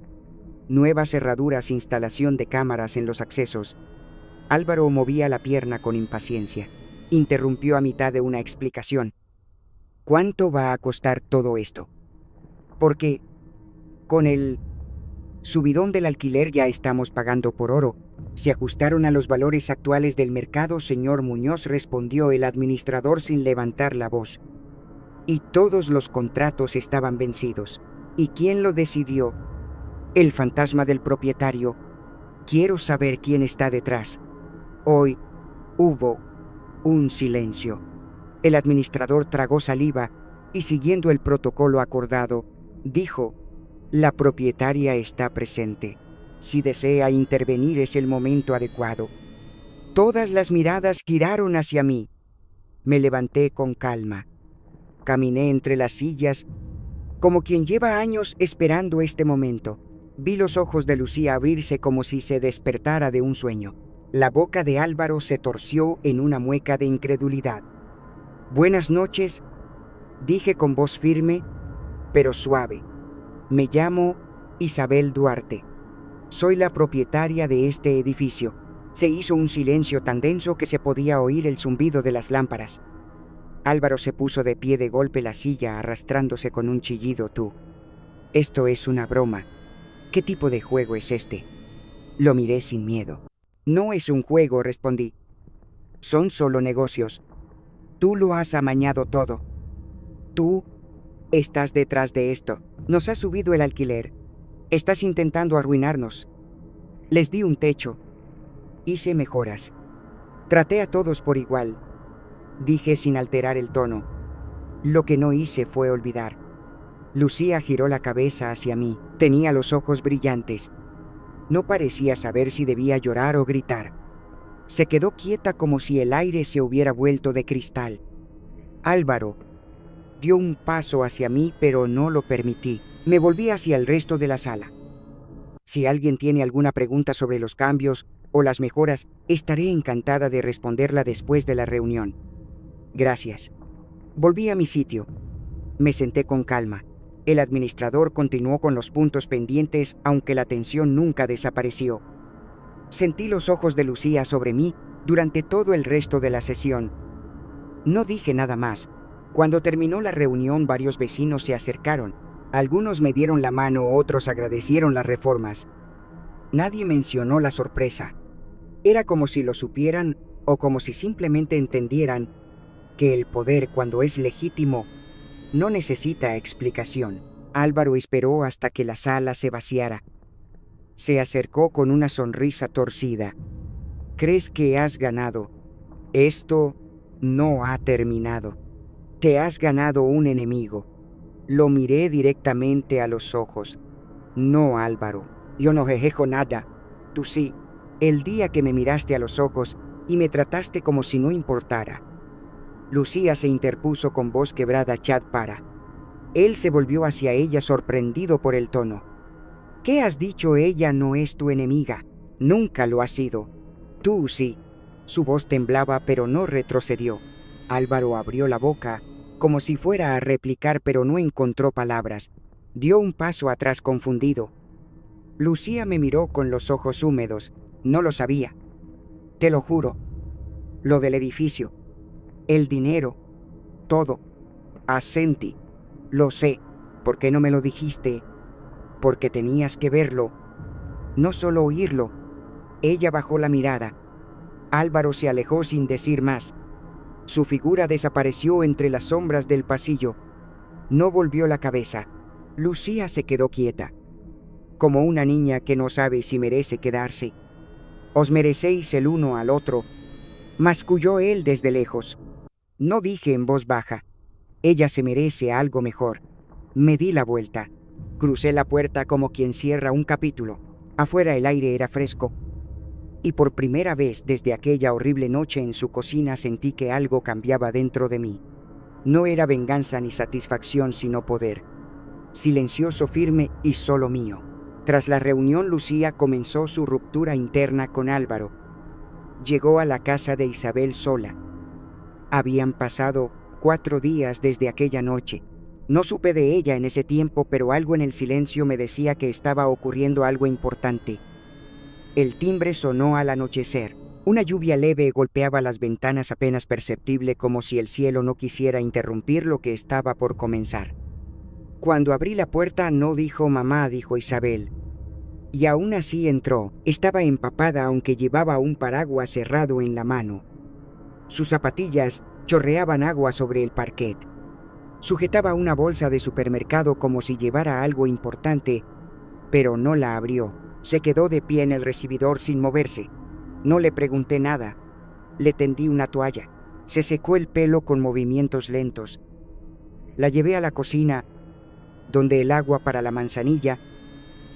nuevas cerraduras, instalación de cámaras en los accesos. Álvaro movía la pierna con impaciencia. Interrumpió a mitad de una explicación. ¿Cuánto va a costar todo esto? Porque con el subidón del alquiler ya estamos pagando por oro. Se ajustaron a los valores actuales del mercado, señor Muñoz, respondió el administrador sin levantar la voz. Y todos los contratos estaban vencidos. ¿Y quién lo decidió? El fantasma del propietario. Quiero saber quién está detrás. Hoy hubo Un silencio. El administrador tragó saliva y, siguiendo el protocolo acordado, dijo: «La propietaria está presente. Si desea intervenir es el momento adecuado». Todas las miradas giraron hacia mí. Me levanté con calma. Caminé entre las sillas como quien lleva años esperando este momento. Vi los ojos de Lucía abrirse como si se despertara de un sueño. La boca de Álvaro se torció en una mueca de incredulidad. «Buenas noches», dije con voz firme, pero suave. «Me llamo Isabel Duarte. Soy la propietaria de este edificio». Se hizo un silencio tan denso que se podía oír el zumbido de las lámparas. Álvaro se puso de pie de golpe la silla, arrastrándose con un chillido. «Tú. Esto es una broma. ¿Qué tipo de juego es este?». Lo miré sin miedo. «No es un juego», respondí. «Son solo negocios. Tú lo has amañado todo. Tú estás detrás de esto. Nos has subido el alquiler. Estás intentando arruinarnos. Les di un techo. Hice mejoras. Traté a todos por igual», dije sin alterar el tono. «Lo que no hice fue olvidar». Lucía giró la cabeza hacia mí. Tenía los ojos brillantes. No parecía saber si debía llorar o gritar. Se quedó quieta como si el aire se hubiera vuelto de cristal. Álvaro dio un paso hacia mí, pero no lo permití. Me volví hacia el resto de la sala. Si alguien tiene alguna pregunta sobre los cambios o las mejoras, estaré encantada de responderla después de la reunión. Gracias. Volví a mi sitio. Me senté con calma. El administrador continuó con los puntos pendientes, aunque la tensión nunca desapareció. Sentí los ojos de Lucía sobre mí durante todo el resto de la sesión. No dije nada más. Cuando terminó la reunión, varios vecinos se acercaron. Algunos me dieron la mano, otros agradecieron las reformas. Nadie mencionó la sorpresa. Era como si lo supieran o como si simplemente entendieran que el poder, cuando es legítimo, no necesita explicación. Álvaro esperó hasta que la sala se vaciara. Se acercó con una sonrisa torcida. «¿Crees que has ganado? Esto no ha terminado. Te has ganado un enemigo». Lo miré directamente a los ojos. «No, Álvaro, yo no jejejo nada. Tú sí. El día que me miraste a los ojos y me trataste como si no importara». Lucía se interpuso con voz quebrada. «Chad, para». Él se volvió hacia ella sorprendido por el tono. «¿Qué has dicho? Ella no es tu enemiga. Nunca lo ha sido. Tú sí». Su voz temblaba, pero no retrocedió. Álvaro abrió la boca como si fuera a replicar, pero no encontró palabras. Dio un paso atrás confundido. Lucía me miró con los ojos húmedos. «No lo sabía. Te lo juro. Lo del edificio, el dinero, todo. Asentí. Lo sé. ¿Por qué no me lo dijiste? Porque tenías que verlo. No solo oírlo». Ella bajó la mirada. Álvaro se alejó sin decir más. Su figura desapareció entre las sombras del pasillo. No volvió la cabeza. Lucía se quedó quieta, como una niña que no sabe si merece quedarse. «Os merecéis el uno al otro», masculló él desde lejos. No dije en voz baja: «Ella se merece algo mejor». Me di la vuelta. Crucé la puerta como quien cierra un capítulo. Afuera el aire era fresco. Y por primera vez desde aquella horrible noche en su cocina sentí que algo cambiaba dentro de mí. No era venganza ni satisfacción, sino poder. Silencioso, firme y solo mío. Tras la reunión, Lucía comenzó su ruptura interna con Álvaro. Llegó a la casa de Isabel sola. Habían pasado 4 días desde aquella noche. No supe de ella en ese tiempo, pero algo en el silencio me decía que estaba ocurriendo algo importante. El timbre sonó al anochecer. Una lluvia leve golpeaba las ventanas, apenas perceptible, como si el cielo no quisiera interrumpir lo que estaba por comenzar. Cuando abrí la puerta, no dijo mamá, dijo Isabel. Y aún así entró. Estaba empapada, aunque llevaba un paraguas cerrado en la mano. Sus zapatillas chorreaban agua sobre el parquet. Sujetaba una bolsa de supermercado como si llevara algo importante, pero no la abrió. Se quedó de pie en el recibidor sin moverse. No le pregunté nada. Le tendí una toalla. Se secó el pelo con movimientos lentos. La llevé a la cocina, donde el agua para la manzanilla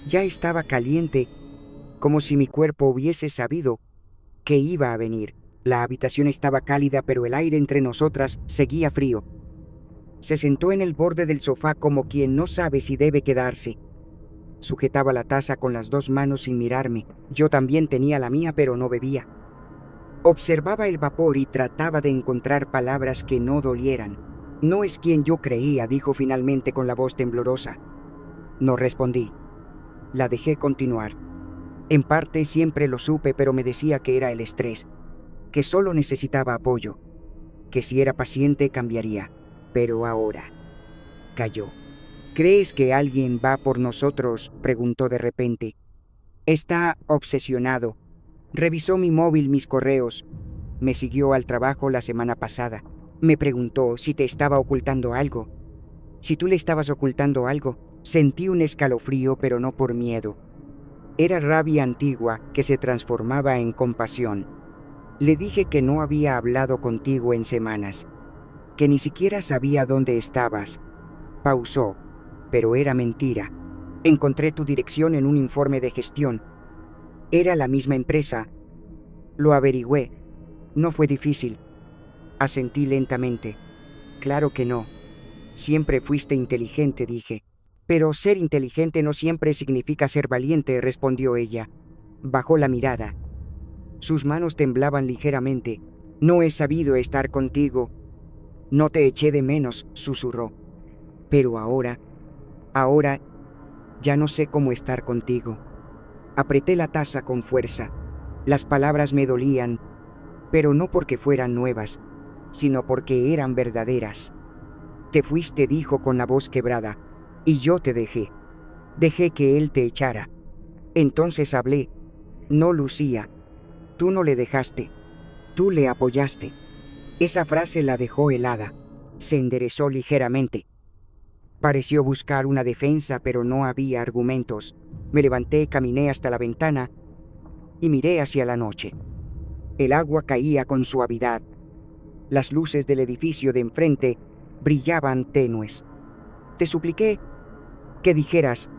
ya estaba caliente, como si mi cuerpo hubiese sabido que iba a venir. La habitación estaba cálida, pero el aire entre nosotras seguía frío. Se sentó en el borde del sofá como quien no sabe si debe quedarse. Sujetaba la taza con las 2 manos sin mirarme. Yo también tenía la mía, pero no bebía. Observaba el vapor y trataba de encontrar palabras que no dolieran. «No es quien yo creía», dijo finalmente con la voz temblorosa. No respondí. La dejé continuar. En parte siempre lo supe, pero me decía que era el estrés, que solo necesitaba apoyo, que si era paciente cambiaría. Pero ahora cayó. «¿Crees que alguien va por nosotros?», preguntó de repente. «Está obsesionado. Revisó mi móvil, mis correos. Me siguió al trabajo la semana pasada. Me preguntó si te estaba ocultando algo. Si tú le estabas ocultando algo». Sentí un escalofrío, pero no por miedo. Era rabia antigua que se transformaba en compasión. Le dije que no había hablado contigo en semanas, que ni siquiera sabía dónde estabas. Pausó, pero era mentira. Encontré tu dirección en un informe de gestión. Era la misma empresa. Lo averigüé. No fue difícil. Asentí lentamente. Claro que no. Siempre fuiste inteligente, dije. Pero ser inteligente no siempre significa ser valiente, respondió ella. Bajó la mirada. Sus manos temblaban ligeramente. No he sabido estar contigo. No te eché de menos, susurró. Pero ahora, ya no sé cómo estar contigo. Apreté la taza con fuerza. Las palabras me dolían, pero no porque fueran nuevas, sino porque eran verdaderas. Te fuiste, dijo con la voz quebrada, y yo te dejé. Dejé que él te echara. Entonces hablé. No, Lucía. Tú no le dejaste. Tú le apoyaste. Esa frase la dejó helada. Se enderezó ligeramente. Pareció buscar una defensa, pero no había argumentos. Me levanté, caminé hasta la ventana y miré hacia la noche. El agua caía con suavidad. Las luces del edificio de enfrente brillaban tenues. Te supliqué que dijeras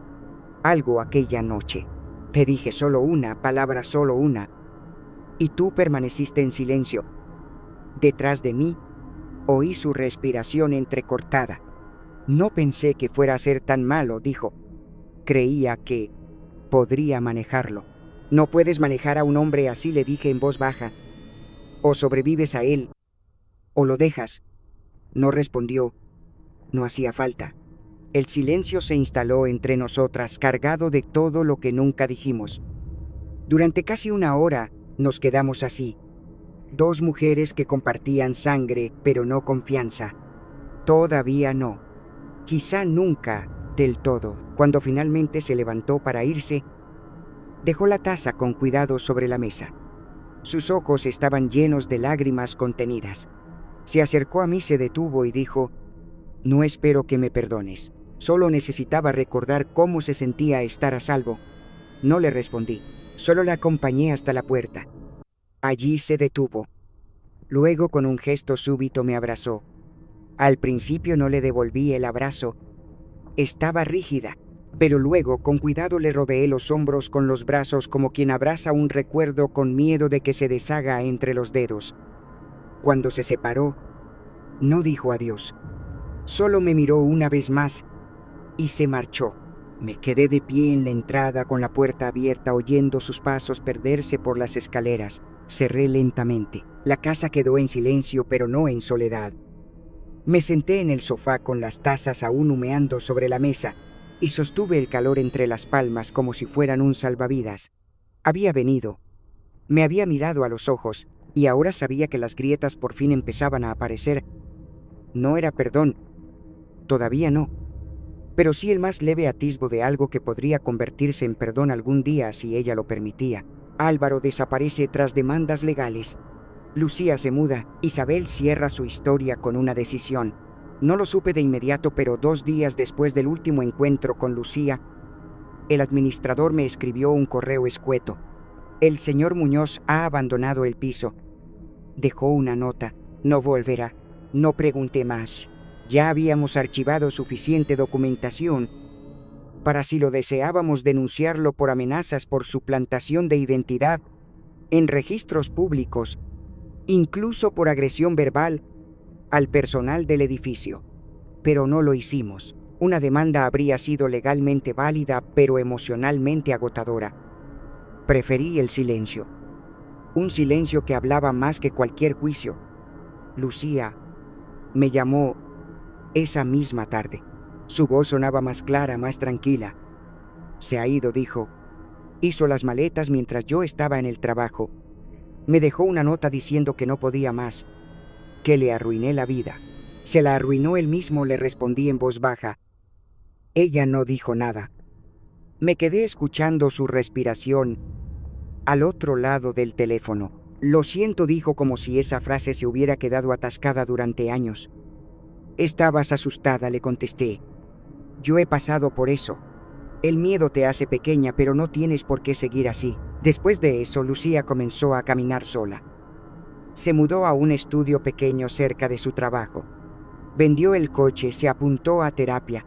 algo aquella noche. Te dije solo una palabra, solo una. Y tú permaneciste en silencio. Detrás de mí oí su respiración entrecortada. No pensé que fuera a ser tan malo, dijo. Creía que podría manejarlo. No puedes manejar a un hombre así, le dije en voz baja. O sobrevives a él, o lo dejas. No respondió. No hacía falta. El silencio se instaló entre nosotras, cargado de todo lo que nunca dijimos. Durante casi 1 hora nos quedamos así. 2 mujeres que compartían sangre, pero no confianza. Todavía no. Quizá nunca del todo. Cuando finalmente se levantó para irse, dejó la taza con cuidado sobre la mesa. Sus ojos estaban llenos de lágrimas contenidas. Se acercó a mí, se detuvo y dijo: «No espero que me perdones. Solo necesitaba recordar cómo se sentía estar a salvo». No le respondí. Solo la acompañé hasta la puerta. Allí se detuvo. Luego, con un gesto súbito, me abrazó. Al principio no le devolví el abrazo. Estaba rígida, pero luego con cuidado le rodeé los hombros con los brazos como quien abraza un recuerdo con miedo de que se deshaga entre los dedos. Cuando se separó, no dijo adiós. Solo me miró una vez más y se marchó. Me quedé de pie en la entrada con la puerta abierta, oyendo sus pasos perderse por las escaleras. Cerré lentamente. La casa quedó en silencio, pero no en soledad. Me senté en el sofá con las tazas aún humeando sobre la mesa y sostuve el calor entre las palmas como si fueran un salvavidas. Había venido. Me había mirado a los ojos y ahora sabía que las grietas por fin empezaban a aparecer. No era perdón. Todavía no. Pero sí el más leve atisbo de algo que podría convertirse en perdón algún día si ella lo permitía. Álvaro desaparece tras demandas legales. Lucía se muda. Isabel cierra su historia con una decisión. No lo supe de inmediato, pero 2 días después del último encuentro con Lucía, el administrador me escribió un correo escueto. El señor Muñoz ha abandonado el piso. Dejó una nota. No volverá. No pregunté más. Ya habíamos archivado suficiente documentación para, si lo deseábamos, denunciarlo por amenazas por suplantación de identidad en registros públicos, incluso por agresión verbal al personal del edificio. Pero no lo hicimos. Una demanda habría sido legalmente válida, pero emocionalmente agotadora. Preferí el silencio. Un silencio que hablaba más que cualquier juicio. Lucía me llamó esa misma tarde. Su voz sonaba más clara, más tranquila. Se ha ido, dijo. Hizo las maletas mientras yo estaba en el trabajo. Me dejó una nota diciendo que no podía más, que le arruiné la vida. Se la arruinó él mismo, le respondí en voz baja. Ella no dijo nada. Me quedé escuchando su respiración al otro lado del teléfono. Lo siento, dijo, como si esa frase se hubiera quedado atascada durante años. Estabas asustada, le contesté. Yo he pasado por eso. El miedo te hace pequeña, pero no tienes por qué seguir así. Después de eso, Lucía comenzó a caminar sola. Se mudó a un estudio pequeño cerca de su trabajo. Vendió el coche, se apuntó a terapia.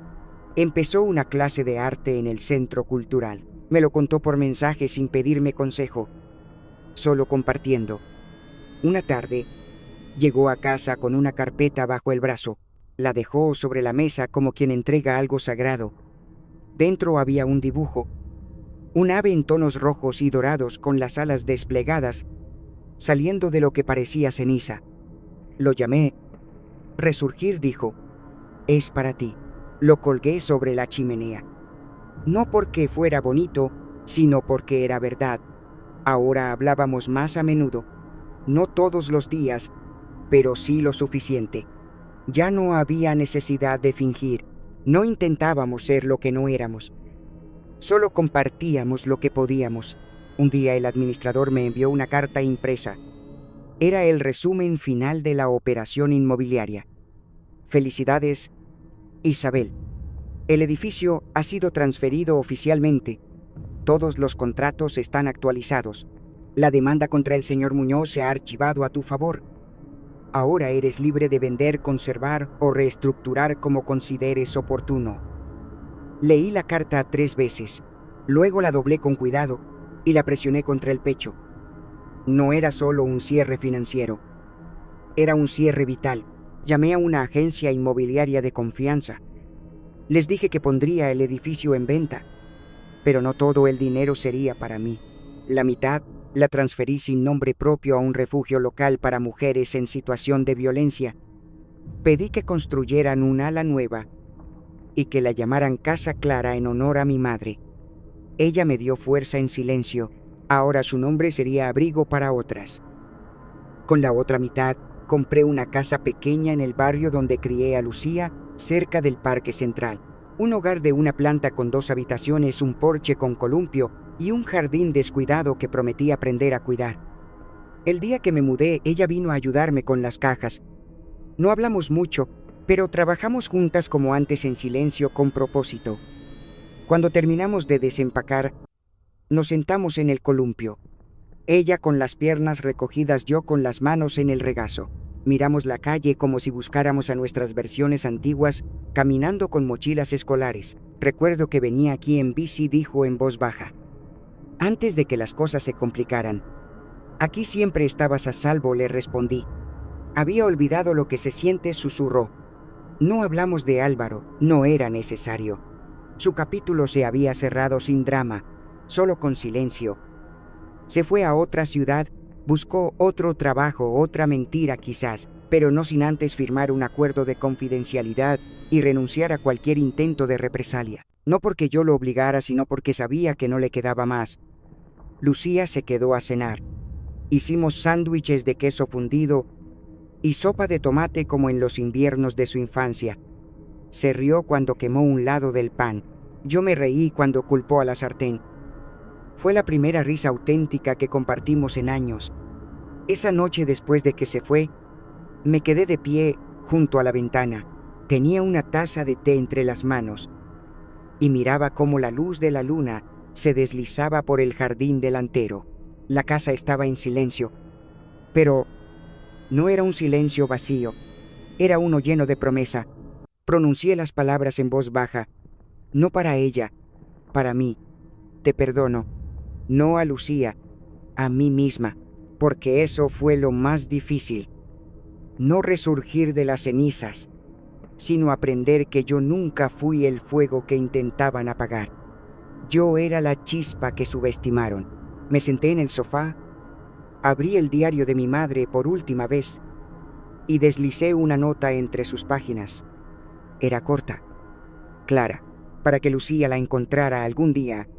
Empezó una clase de arte en el centro cultural. Me lo contó por mensaje sin pedirme consejo, solo compartiendo. Una tarde, llegó a casa con una carpeta bajo el brazo. La dejó sobre la mesa como quien entrega algo sagrado. Dentro había un dibujo. Un ave en tonos rojos y dorados con las alas desplegadas, saliendo de lo que parecía ceniza. Lo llamé. Resurgir, dijo. Es para ti. Lo colgué sobre la chimenea. No porque fuera bonito, sino porque era verdad. Ahora hablábamos más a menudo. No todos los días, pero sí lo suficiente. Ya no había necesidad de fingir. No intentábamos ser lo que no éramos. Solo compartíamos lo que podíamos. Un día el administrador me envió una carta impresa. Era el resumen final de la operación inmobiliaria. Felicidades, Isabel. El edificio ha sido transferido oficialmente. Todos los contratos están actualizados. La demanda contra el señor Muñoz se ha archivado a tu favor. Ahora eres libre de vender, conservar o reestructurar como consideres oportuno. Leí la carta 3 veces. Luego la doblé con cuidado y la presioné contra el pecho. No era solo un cierre financiero. Era un cierre vital. Llamé a una agencia inmobiliaria de confianza. Les dije que pondría el edificio en venta, pero no todo el dinero sería para mí. La mitad la transferí sin nombre propio a un refugio local para mujeres en situación de violencia. Pedí que construyeran un ala nueva y que la llamaran Casa Clara en honor a mi madre. Ella me dio fuerza en silencio. Ahora su nombre sería abrigo para otras. Con la otra mitad, compré una casa pequeña en el barrio donde crié a Lucía, cerca del Parque Central. Un hogar de una planta con 2 habitaciones, un porche con columpio y un jardín descuidado que prometí aprender a cuidar. El día que me mudé, ella vino a ayudarme con las cajas. No hablamos mucho, pero trabajamos juntas como antes en silencio con propósito. Cuando terminamos de desempacar, nos sentamos en el columpio. Ella con las piernas recogidas, yo con las manos en el regazo. Miramos la calle como si buscáramos a nuestras versiones antiguas, caminando con mochilas escolares. Recuerdo que venía aquí en bici, dijo en voz baja. Antes de que las cosas se complicaran. Aquí siempre estabas a salvo, le respondí. Había olvidado lo que se siente, susurró. No hablamos de Álvaro, no era necesario. Su capítulo se había cerrado sin drama, solo con silencio. Se fue a otra ciudad, buscó otro trabajo, otra mentira quizás, pero no sin antes firmar un acuerdo de confidencialidad y renunciar a cualquier intento de represalia. No porque yo lo obligara, sino porque sabía que no le quedaba más. Lucía se quedó a cenar. Hicimos sándwiches de queso fundido y sopa de tomate como en los inviernos de su infancia. Se rió cuando quemó un lado del pan. Yo me reí cuando culpó a la sartén. Fue la primera risa auténtica que compartimos en años. Esa noche, después de que se fue, me quedé de pie junto a la ventana. Tenía una taza de té entre las manos y miraba cómo la luz de la luna se deslizaba por el jardín delantero. La casa estaba en silencio, pero No era un silencio vacío, era uno lleno de promesa. Pronuncié las palabras en voz baja, no para ella, para mí. Te perdono, no a Lucía, a mí misma, porque eso fue lo más difícil. No resurgir de las cenizas, sino aprender que yo nunca fui el fuego que intentaban apagar. Yo era la chispa que subestimaron. Me senté en el sofá, abrí el diario de mi madre por última vez y deslicé una nota entre sus páginas. Era corta, clara, para que Lucía la encontrara algún día.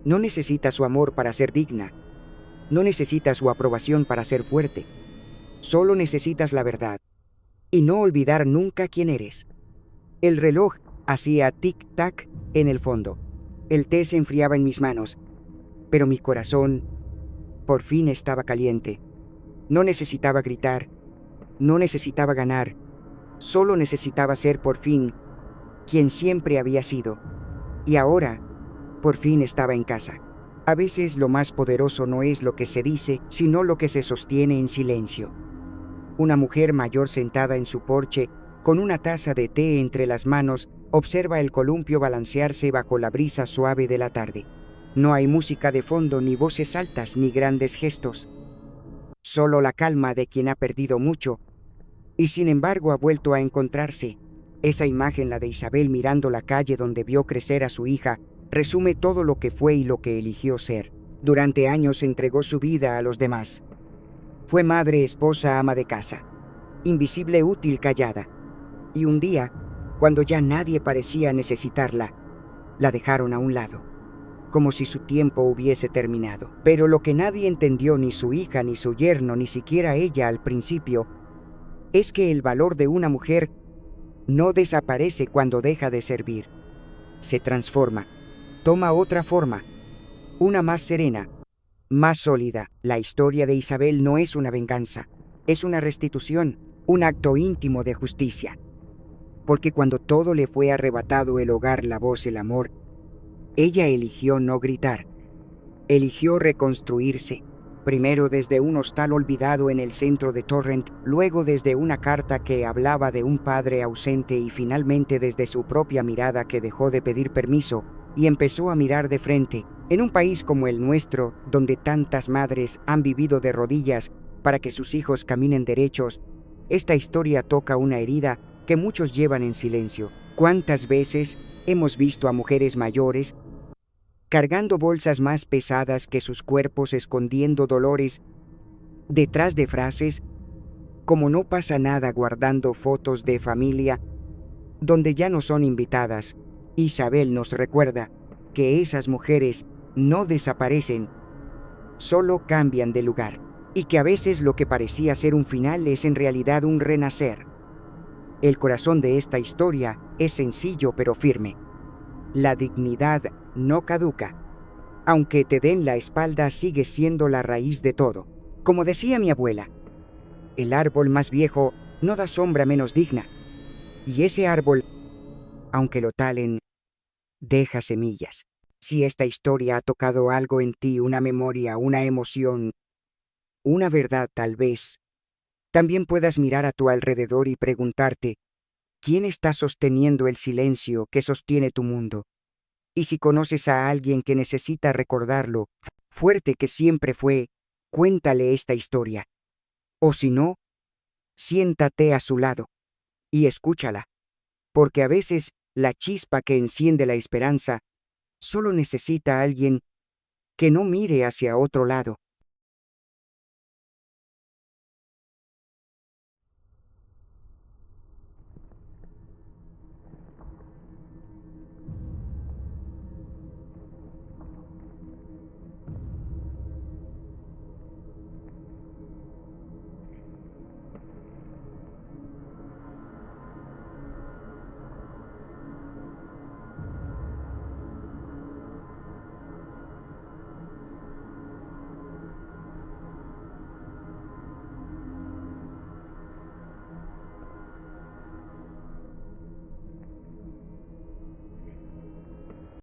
No necesita su amor para ser digna, no necesitas su aprobación para ser fuerte, solo necesitas la verdad y no olvidar nunca quién eres. El reloj hacía tic-tac en el fondo. El té se enfriaba en mis manos, pero mi corazón por fin estaba caliente. No necesitaba gritar, no necesitaba ganar, solo necesitaba ser por fin quien siempre había sido. Y ahora, por fin estaba en casa. A veces lo más poderoso no es lo que se dice, sino lo que se sostiene en silencio. Una mujer mayor sentada en su porche, con una taza de té entre las manos, observa el columpio balancearse bajo la brisa suave de la tarde. No hay música de fondo, ni voces altas, ni grandes gestos. Solo la calma de quien ha perdido mucho y sin embargo ha vuelto a encontrarse. Esa imagen, la de Isabel mirando la calle donde vio crecer a su hija, resume todo lo que fue y lo que eligió ser. Durante años entregó su vida a los demás. Fue madre, esposa, ama de casa, invisible, útil, callada. Y un día, cuando ya nadie parecía necesitarla, la dejaron a un lado, como si su tiempo hubiese terminado. Pero lo que nadie entendió, ni su hija, ni su yerno, ni siquiera ella al principio, es que el valor de una mujer no desaparece cuando deja de servir. Se transforma, toma otra forma, una más serena, más sólida. La historia de Isabel no es una venganza, es una restitución, un acto íntimo de justicia. Porque cuando todo le fue arrebatado, el hogar, la voz, el amor, ella eligió no gritar, eligió reconstruirse. Primero desde un hostal olvidado en el centro de Torrent, luego desde una carta que hablaba de un padre ausente y finalmente desde su propia mirada que dejó de pedir permiso y empezó a mirar de frente. En un país como el nuestro, donde tantas madres han vivido de rodillas para que sus hijos caminen derechos, esta historia toca una herida que muchos llevan en silencio. ¿Cuántas veces hemos visto a mujeres mayores cargando bolsas más pesadas que sus cuerpos, escondiendo dolores detrás de frases como no pasa nada, guardando fotos de familia donde ya no son invitadas? Isabel nos recuerda que esas mujeres no desaparecen, solo cambian de lugar, y que a veces lo que parecía ser un final es en realidad un renacer. El corazón de esta historia es sencillo pero firme. La dignidad no caduca. Aunque te den la espalda, sigue siendo la raíz de todo. Como decía mi abuela, el árbol más viejo no da sombra menos digna. Y ese árbol, aunque lo talen, deja semillas. Si esta historia ha tocado algo en ti, una memoria, una emoción, una verdad tal vez, también puedas mirar a tu alrededor y preguntarte, ¿quién está sosteniendo el silencio que sostiene tu mundo? Y si conoces a alguien que necesita recordarlo, fuerte que siempre fue, cuéntale esta historia. O si no, siéntate a su lado y escúchala, porque a veces la chispa que enciende la esperanza solo necesita a alguien que no mire hacia otro lado.